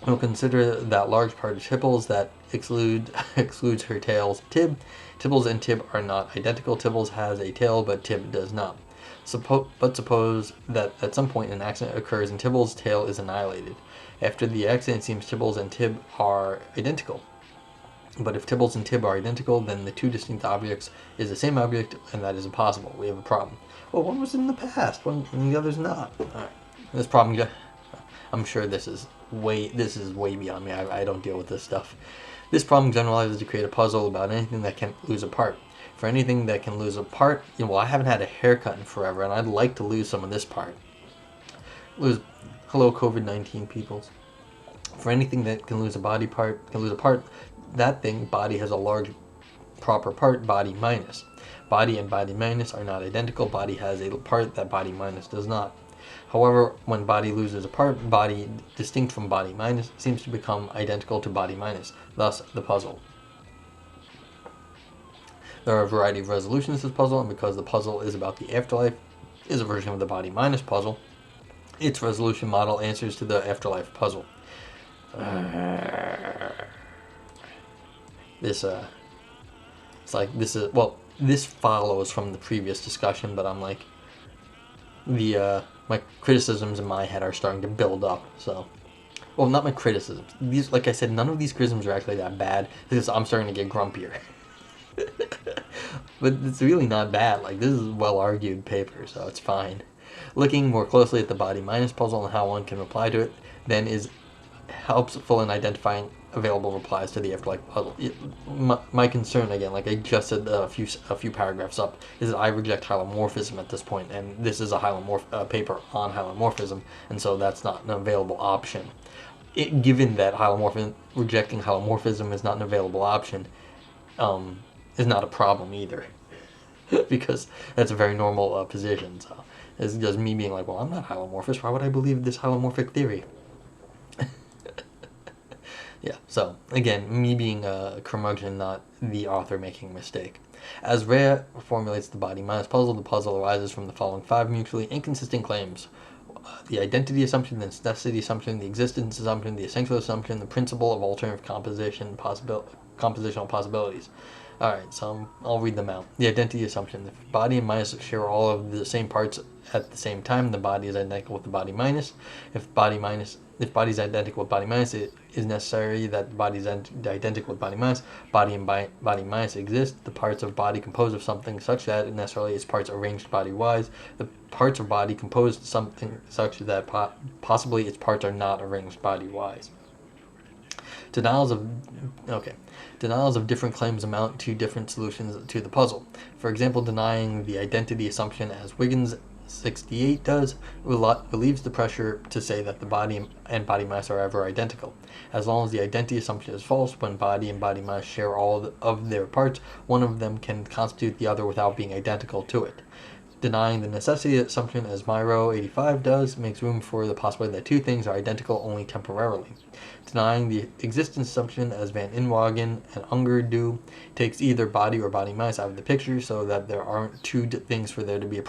A: We'll consider that large part of Tibbles that excludes her tail's Tib. Tibbles and Tib are not identical. Tibbles has a tail, but Tib does not. But suppose that at some point an accident occurs and Tibbles' tail is annihilated. After the accident, it seems Tibbles and Tib are identical. But if Tibbles and Tib are identical, then the two distinct objects is the same object, and that is impossible. We have a problem. Well, one was in the past, and the other's not. Alright. This problem, I'm sure this is way beyond me. I don't deal with this stuff. This problem generalizes to create a puzzle about anything that can lose a part. For anything that can lose a part, I haven't had a haircut in forever, and I'd like to lose some of this part. Hello, COVID-19 peoples. For anything that can lose a part, that thing, body, has a large proper part, body minus. Body and body minus are not identical. Body has a part that body minus does not. However, when body loses a part, body distinct from body minus seems to become identical to body minus, thus the puzzle. There are a variety of resolutions to this puzzle, and because the puzzle is about the afterlife, is a version of the body minus puzzle, its resolution model answers to the afterlife puzzle. This follows from the previous discussion, but I'm like, my criticisms in my head are starting to build up, so. Well, not my criticisms. These, like I said, none of these criticisms are actually that bad, because I'm starting to get grumpier. But it's really not bad. Like, this is well-argued paper, so it's fine. Looking more closely at the body minus puzzle and how one can reply to it, then is helpful in identifying available replies to the Afterlife Puzzle. My concern, again, like I just said a few paragraphs up, is that I reject hylomorphism at this point, and this is a paper on hylomorphism, and so that's not an available option. Given that rejecting hylomorphism is not an available option, is not a problem either, because that's a very normal position. So it's just me being like, well, I'm not hylomorphous. Why would I believe this hylomorphic theory? Yeah, so, again, me being a curmudgeon, not the author making a mistake. As Rhea formulates the body-minus puzzle, the puzzle arises from the following 5 mutually inconsistent claims. The identity assumption, the necessity assumption, the existence assumption, the essential assumption, the principle of alternative compositional possibilities. Alright, so I'll read them out. The identity assumption. If body and minus share all of the same parts at the same time, the body is identical with the body minus. If body is identical with body minus, it is necessary that the body is identical with body minus. Body and body minus exist. The parts of body composed of something such that necessarily its parts arranged body-wise. The parts of body composed something such that possibly its parts are not arranged body-wise. Denials of different claims amount to different solutions to the puzzle. For example, denying the identity assumption, as Wiggins 68 does, relieves the pressure to say that the body and body mass are ever identical. As long as the identity assumption is false, when body and body mass share all of their parts, one of them can constitute the other without being identical to it. Denying the necessity assumption, as Myro 85 does, makes room for the possibility that two things are identical only temporarily. Denying the existence assumption, as Van Inwagen and Unger do, takes either body or body minus out of the picture so that there aren't two things for there to be a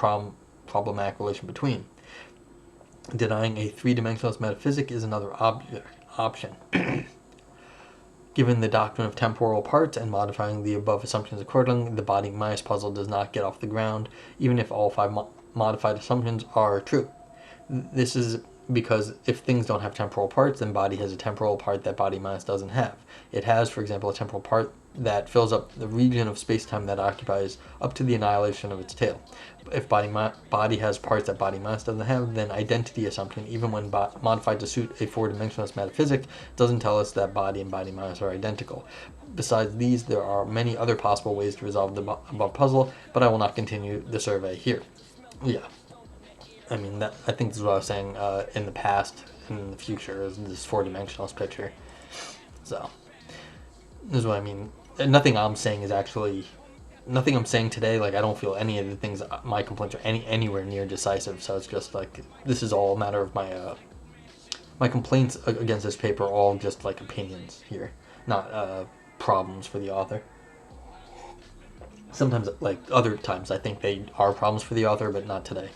A: problematic relation between. Denying a three-dimensionalist metaphysic is another option. Given the doctrine of temporal parts and modifying the above assumptions accordingly, the body minus puzzle does not get off the ground, even if all 5 modified assumptions are true. This is because if things don't have temporal parts, then body has a temporal part that body minus doesn't have. It has, for example, a temporal part that fills up the region of space-time that occupies up to the annihilation of its tail. If body has parts that body minus doesn't have, then identity assumption, even when modified to suit a 4-dimensionalist metaphysic, doesn't tell us that body and body minus are identical. Besides these, there are many other possible ways to resolve the above puzzle, but I will not continue the survey here. Yeah. I mean, I think this is what I was saying in the past and in the future, is this 4-dimensionalist picture. So, this is what I mean. Nothing I'm saying today, like, I don't feel any of the things, my complaints are anywhere near decisive, so it's just, like, this is all a matter of my complaints against this paper are all just, like, opinions here, not problems for the author. Sometimes, like, other times, I think they are problems for the author, but not today.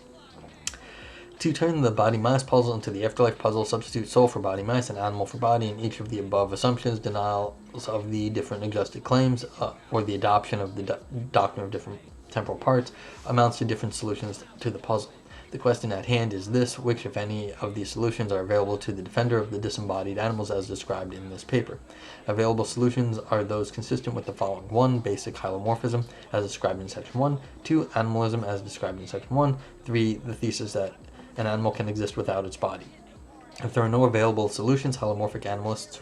A: To turn the body-minus puzzle into the Afterlife Puzzle, substitute soul for body-minus and animal for body in each of the above assumptions. Denials of the different adjusted claims, or the adoption of the doctrine of different temporal parts, amounts to different solutions to the puzzle. The question at hand is this: which, if any, of these solutions are available to the defender of the disembodied animals as described in this paper? Available solutions are those consistent with the following: 1. Basic hylomorphism, as described in Section 1. 2. Animalism, as described in Section 1. 3. The thesis that an animal can exist without its body. If there are no available solutions, hylomorphic animalists,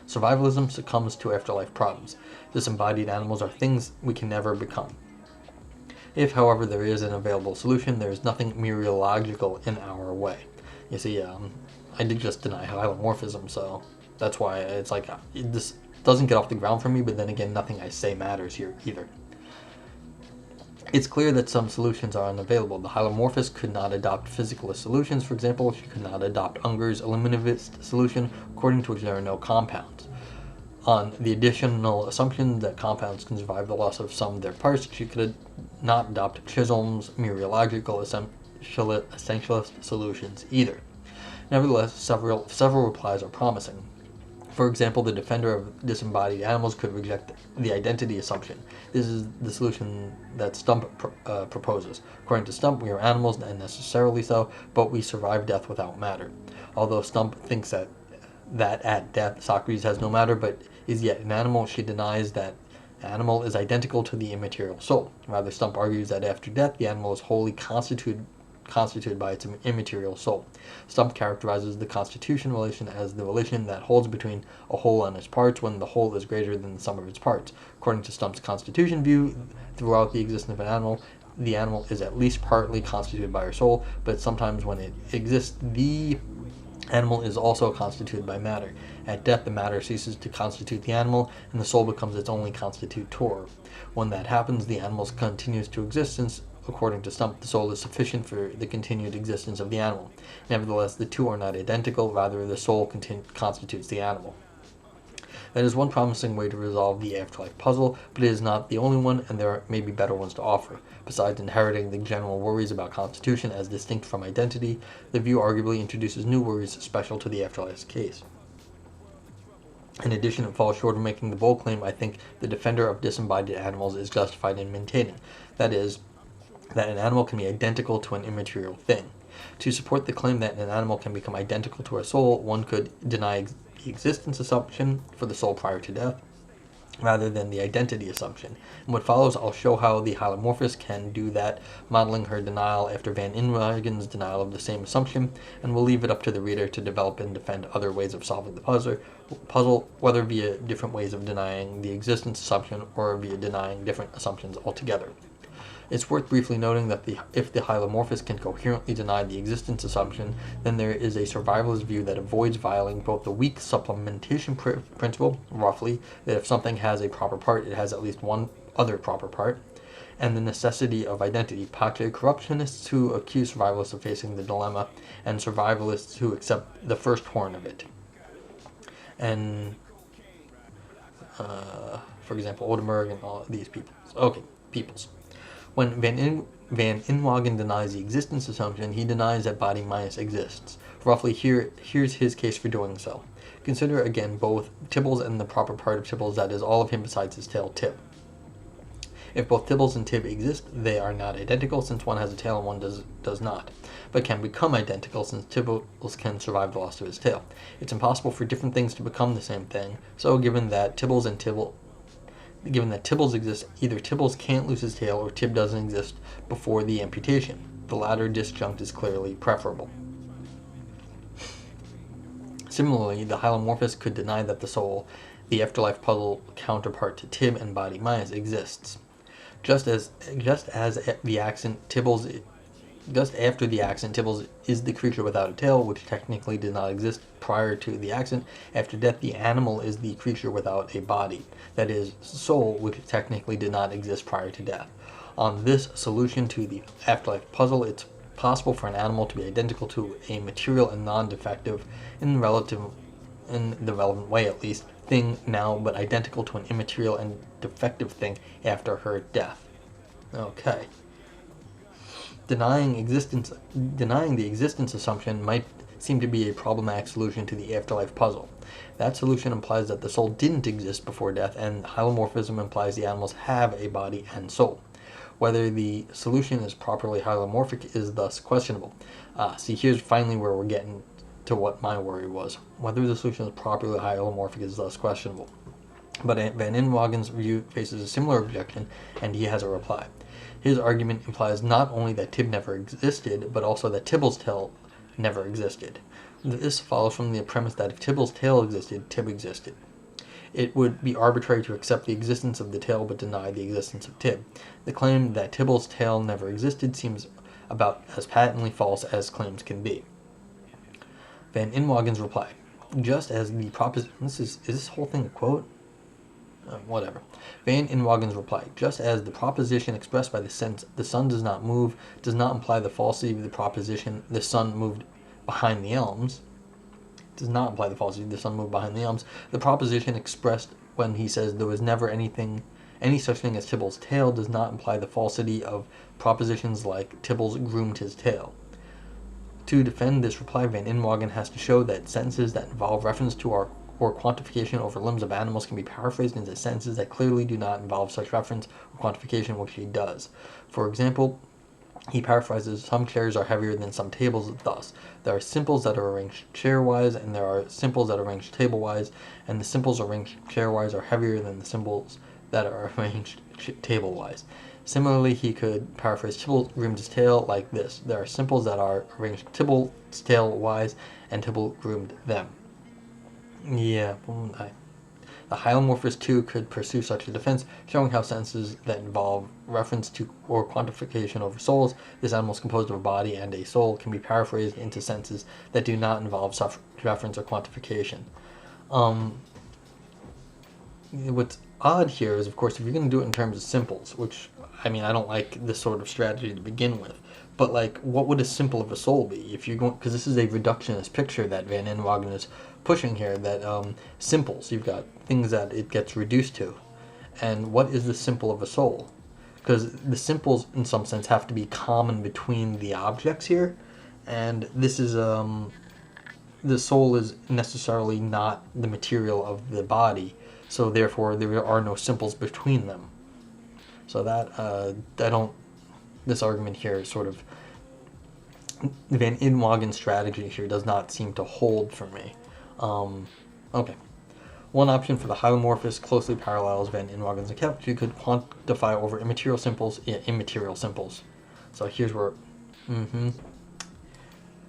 A: survivalism succumbs to afterlife problems. Disembodied animals are things we can never become. If, however, there is an available solution, there is nothing mereological in our way. You see, I did just deny hylomorphism, so that's why it's like, this doesn't get off the ground for me, but then again, nothing I say matters here either. It's clear that some solutions are unavailable. The hylomorphist could not adopt physicalist solutions. For example, she could not adopt Unger's eliminativist solution, according to which there are no compounds. On the additional assumption that compounds can survive the loss of some of their parts, she could not adopt Chisholm's mereological essentialist solutions either. Nevertheless, several replies are promising. For example, the defender of disembodied animals could reject the identity assumption. This is the solution that Stump proposes. According to Stump, we are animals, and necessarily so, but we survive death without matter. Although Stump thinks that at death Socrates has no matter, but is yet an animal, she denies that animal is identical to the immaterial soul. Rather, Stump argues that after death, the animal is wholly constituted constituted by its immaterial soul. Stump characterizes the constitution relation as the relation that holds between a whole and its parts when the whole is greater than the sum of its parts. According to Stump's constitution view, throughout the existence of an animal, the animal is at least partly constituted by her soul, but sometimes when it exists, the animal is also constituted by matter. At death, the matter ceases to constitute the animal, and the soul becomes its only constitutor. When that happens, the animal continues to exist, since, according to Stump, the soul is sufficient for the continued existence of the animal. Nevertheless, the two are not identical, rather the soul constitutes the animal. That is one promising way to resolve the afterlife puzzle, but it is not the only one, and there may be better ones to offer. Besides inheriting the general worries about constitution as distinct from identity, the view arguably introduces new worries special to the afterlife case. In addition, it falls short of making the bold claim I think the defender of disembodied animals is justified in maintaining. That is, that an animal can be identical to an immaterial thing. To support the claim that an animal can become identical to a soul, one could deny the existence assumption for the soul prior to death, rather than the identity assumption. In what follows, I'll show how the hylomorphist can do that, modeling her denial after Van Inwagen's denial of the same assumption, and we'll leave it up to the reader to develop and defend other ways of solving the puzzle, whether via different ways of denying the existence assumption or via denying different assumptions altogether. It's worth briefly noting that if the hylomorphist can coherently deny the existence assumption, then there is a survivalist view that avoids violating both the weak supplementation principle, roughly, that if something has a proper part, it has at least one other proper part, and the necessity of identity. Pache corruptionists who accuse survivalists of facing the dilemma, and survivalists who accept the first horn of it. And, for example, Odenberg and all these people. Okay, peoples. When Van Inwagen denies the existence assumption, he denies that body minus exists. Roughly, here's his case for doing so. Consider again both Tibbles and the proper part of Tibbles, that is, all of him besides his tail, Tib. If both Tibbles and Tib exist, they are not identical, since one has a tail and one does not, but can become identical, since Tibbles can survive the loss of his tail. It's impossible for different things to become the same thing, so given that Tibbles exists, either Tibbles can't lose his tail or Tib doesn't exist before the amputation. The latter disjunct is clearly preferable. Similarly, the hylomorphist could deny that the soul, the afterlife puzzle counterpart to Tib and body minus, exists. Just after the accident, Tibbles is the creature without a tail, which technically did not exist prior to the accident. After death, the animal is the creature without a body, that is, soul, which technically did not exist prior to death. On this solution to the afterlife puzzle, it's possible for an animal to be identical to a material and non-defective, in the relevant way at least, thing now, but identical to an immaterial and defective thing after her death. Okay. Denying the existence assumption might seem to be a problematic solution to the afterlife puzzle. That solution implies that the soul didn't exist before death, and hylomorphism implies the animals have a body and soul. Whether the solution is properly hylomorphic is thus questionable. See, here's finally where we're getting to what my worry was. Whether the solution is properly hylomorphic is thus questionable. But Van Inwagen's view faces a similar objection, and he has a reply. His argument implies not only that Tib never existed, but also that Tibble's tail never existed. This follows from the premise that if Tibble's tail existed, Tib existed. It would be arbitrary to accept the existence of the tail but deny the existence of Tib. The claim that Tibble's tail never existed seems about as patently false as claims can be. Van Inwagen's reply. Just as the proposition... Is this whole thing a quote? Whatever. Van Inwagen's reply. Just as the proposition expressed by the sentence, the sun does not move, does not imply the falsity of the proposition, the sun moved behind the elms. Does not imply the falsity, the sun moved behind the elms. The proposition expressed when he says there was never any such thing as Tibble's tail does not imply the falsity of propositions like Tibbles groomed his tail. To defend this reply, Van Inwagen has to show that sentences that involve reference to or quantification over limbs of animals can be paraphrased into sentences that clearly do not involve such reference or quantification, which he does. For example, he paraphrases, some chairs are heavier than some tables, thus, there are simples that are arranged chair-wise, and there are simples that are arranged table-wise, and the simples arranged chair-wise are heavier than the simples that are arranged table-wise. Similarly, he could paraphrase Tibble-Groom's tale like this. There are simples that are arranged Tibble's tale-wise, and Tibble groomed them. Yeah, the hylomorphist too could pursue such a defense, showing how sentences that involve reference to or quantification over souls, this animal is composed of a body and a soul, can be paraphrased into sentences that do not involve such reference or quantification. What's odd here is, of course, if you're going to do it in terms of simples, which, I mean, I don't like this sort of strategy to begin with, but, like, what would a simple of a soul be? If you're going, because this is a reductionist picture that Van Inwagen is pushing here, that simples, you've got things that it gets reduced to. And what is the simple of a soul? Because the simples, in some sense, have to be common between the objects here, and this is, the soul is necessarily not the material of the body, so therefore there are no simples between them. So that, this argument here sort of, Van Inwagen's strategy here does not seem to hold for me. Okay. One option for the hylomorphist closely parallels Van Inwagen's account. You could quantify over immaterial simples, immaterial simples. So here's where,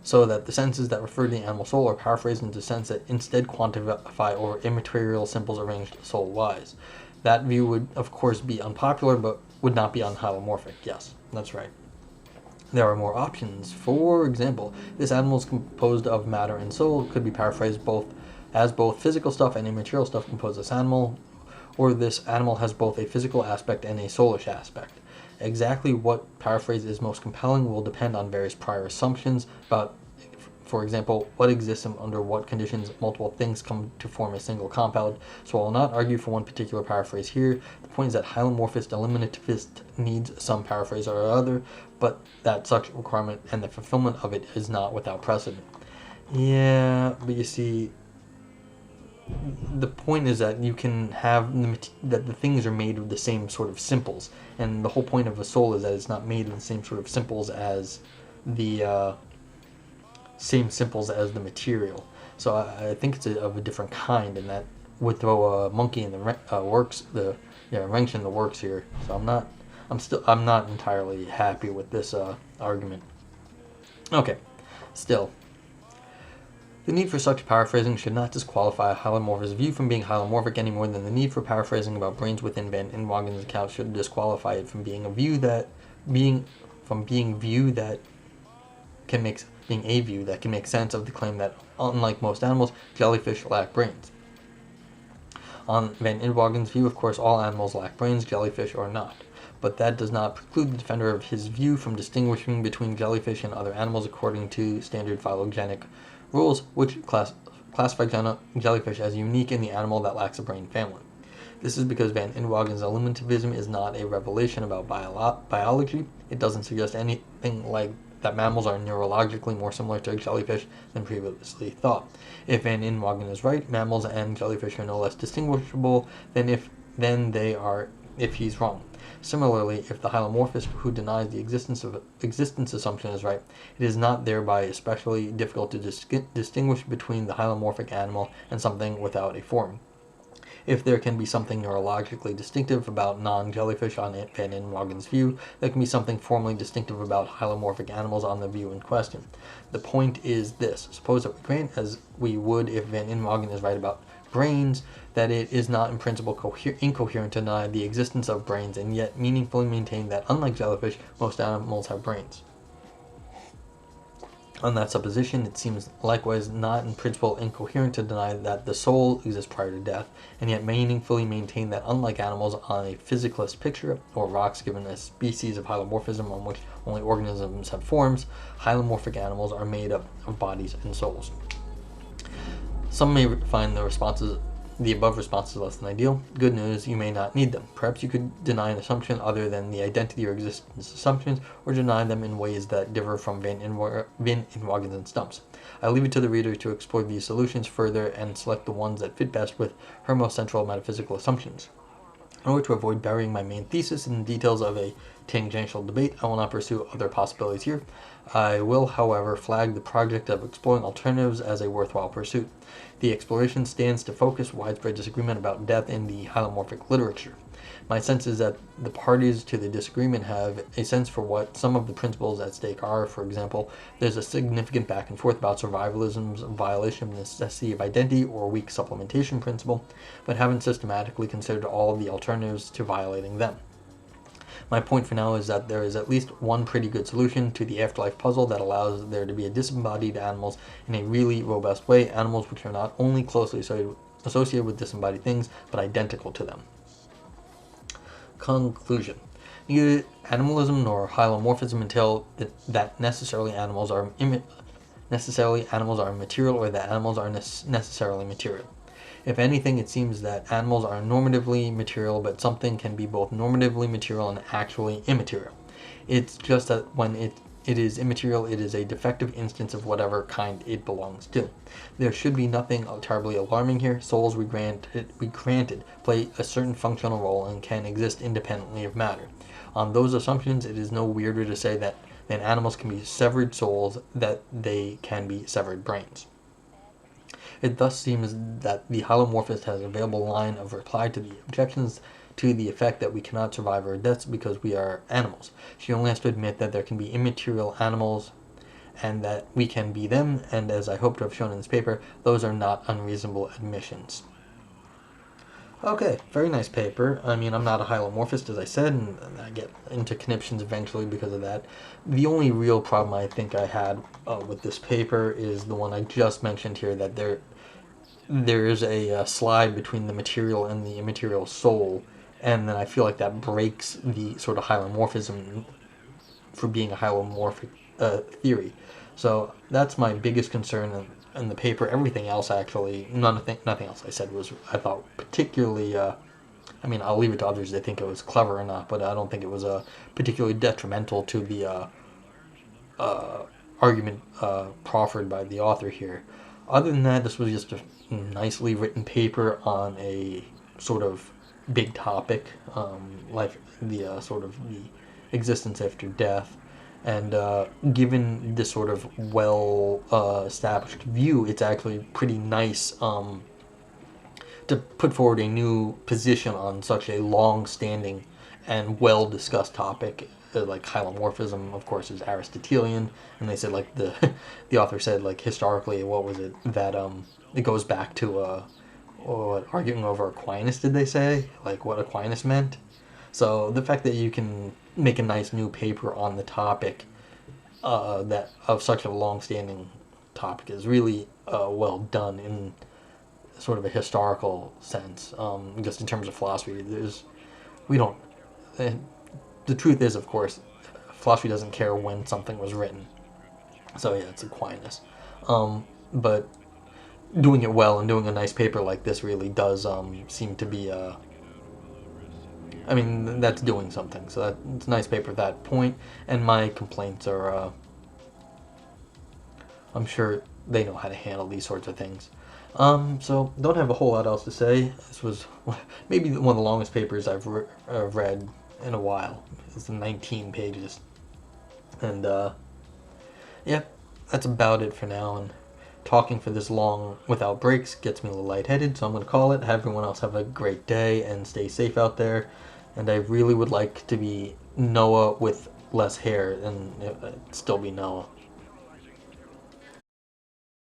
A: so that the sentences that refer to the animal soul are paraphrased into sense that instead quantify over immaterial simples arranged soul-wise. That view would, of course, be unpopular, but would not be unhylomorphic. Yes, that's right. There are more options. For example, this animal is composed of matter and soul. Could be paraphrased as both physical stuff and immaterial stuff compose this animal, or this animal has both a physical aspect and a soulish aspect. Exactly what paraphrase is most compelling will depend on various prior assumptions about, for example, what exists and under what conditions multiple things come to form a single compound. So I will not argue for one particular paraphrase here. The point is that hylomorphist eliminativist needs some paraphrase or other, but that such requirement and the fulfillment of it is not without precedent. Yeah, but you see, the point is that you can have that the things are made of the same sort of simples, and the whole point of a soul is that it's not made of the same sort of simples as the material. So I think it's of a different kind, and that would throw a monkey in the works, wrench in the works here. So I'm not entirely happy with this argument. Okay, still. The need for such paraphrasing should not disqualify a hylomorphist view from being hylomorphic any more than the need for paraphrasing about brains within Van Inwagen's account should disqualify it from being a view that can make sense of the claim that, unlike most animals, jellyfish lack brains. On Van Inwagen's view, of course, all animals lack brains, jellyfish or not. But that does not preclude the defender of his view from distinguishing between jellyfish and other animals according to standard phylogenetic rules, which classify jellyfish as unique in the animal that lacks a brain family. This is because Van Inwagen's eliminativism is not a revelation about biology. It doesn't suggest anything like that mammals are neurologically more similar to jellyfish than previously thought. If Van Inwagen is right, mammals and jellyfish are no less distinguishable than if he's wrong. Similarly, if the hylomorphist who denies the existence assumption is right, it is not thereby especially difficult to distinguish between the hylomorphic animal and something without a form. If there can be something neurologically distinctive about non-jellyfish on Van Inwagen's view, there can be something formally distinctive about hylomorphic animals on the view in question. The point is this: suppose that we grant, as we would if Van Inwagen is right about brains, that it is not in principle incoherent to deny the existence of brains and yet meaningfully maintain that, unlike jellyfish, most animals have brains. On that supposition, it seems likewise not in principle incoherent to deny that the soul exists prior to death, and yet meaningfully maintain that, unlike animals on a physicalist picture, or rocks given a species of hylomorphism on which only organisms have forms, hylomorphic animals are made up of bodies and souls. Some may find the above responses less than ideal. Good news, you may not need them. Perhaps you could deny an assumption other than the identity or existence assumptions, or deny them in ways that differ from Van Inwagen's and Stump's. I leave it to the reader to explore these solutions further and select the ones that fit best with her most central metaphysical assumptions. In order to avoid burying my main thesis in the details of a tangential debate, I will not pursue other possibilities here. I will, however, flag the project of exploring alternatives as a worthwhile pursuit. The exploration stands to focus widespread disagreement about death in the hylomorphic literature. My sense is that the parties to the disagreement have a sense for what some of the principles at stake are. For example, there's a significant back and forth about survivalism's violation of the necessity of identity or weak supplementation principle, but haven't systematically considered all of the alternatives to violating them. My point for now is that there is at least one pretty good solution to the afterlife puzzle that allows there to be disembodied animals in a really robust way, animals which are not only closely associated with disembodied things, but identical to them. Conclusion. Neither animalism nor hylomorphism entail that necessarily animals are immaterial or that animals are necessarily material. If anything, it seems that animals are normatively material, but something can be both normatively material and actually immaterial. It's just that when it is immaterial, it is a defective instance of whatever kind it belongs to. There should be nothing terribly alarming here. Souls, we granted, play a certain functional role and can exist independently of matter. On those assumptions, it is no weirder to say that animals can be severed souls, that they can be severed brains. It thus seems that the hylomorphist has an available line of reply to the objections to the effect that we cannot survive our deaths because we are animals. She only has to admit that there can be immaterial animals and that we can be them, and as I hope to have shown in this paper, those are not unreasonable admissions. Okay, very nice paper. I mean, I'm not a hylomorphist, as I said, and I get into conniptions eventually because of that. The only real problem I think I had with this paper is the one I just mentioned here, that there is a slide between the material and the immaterial soul, and then I feel like that breaks the sort of hylomorphism for being a hylomorphic theory. So that's my biggest concern in the paper. Everything else, actually, nothing else I said was, I thought, particularly, I mean, I'll leave it to others to think it was clever or not, but I don't think it was particularly detrimental to the argument proffered by the author here. Other than that, this was just a nicely written paper on a sort of big topic, like the sort of the existence after death. And given this sort of well-established view, it's actually pretty nice to put forward a new position on such a long-standing and well-discussed topic. Like hylomorphism, of course, is Aristotelian, and they said, like, the author said, like, historically, what was it, that it goes back to arguing over Aquinas, did they say, like, what Aquinas meant? So the fact that you can make a nice new paper on the topic that of such a long-standing topic is really well done in sort of a historical sense. Just in terms of philosophy, the truth is, of course, philosophy doesn't care when something was written. So yeah, it's Aquinas. But doing it well and doing a nice paper like this really does seem to be I mean, that's doing something. So it's a nice paper at that point. And my complaints are, I'm sure they know how to handle these sorts of things. So don't have a whole lot else to say. This was maybe one of the longest papers I've read in a while. It's 19 pages. And yeah, that's about it for now. And talking for this long without breaks gets me a little lightheaded, so I'm going to call it. Have everyone else have a great day and stay safe out there. And I really would like to be Noah with less hair and still be Noah.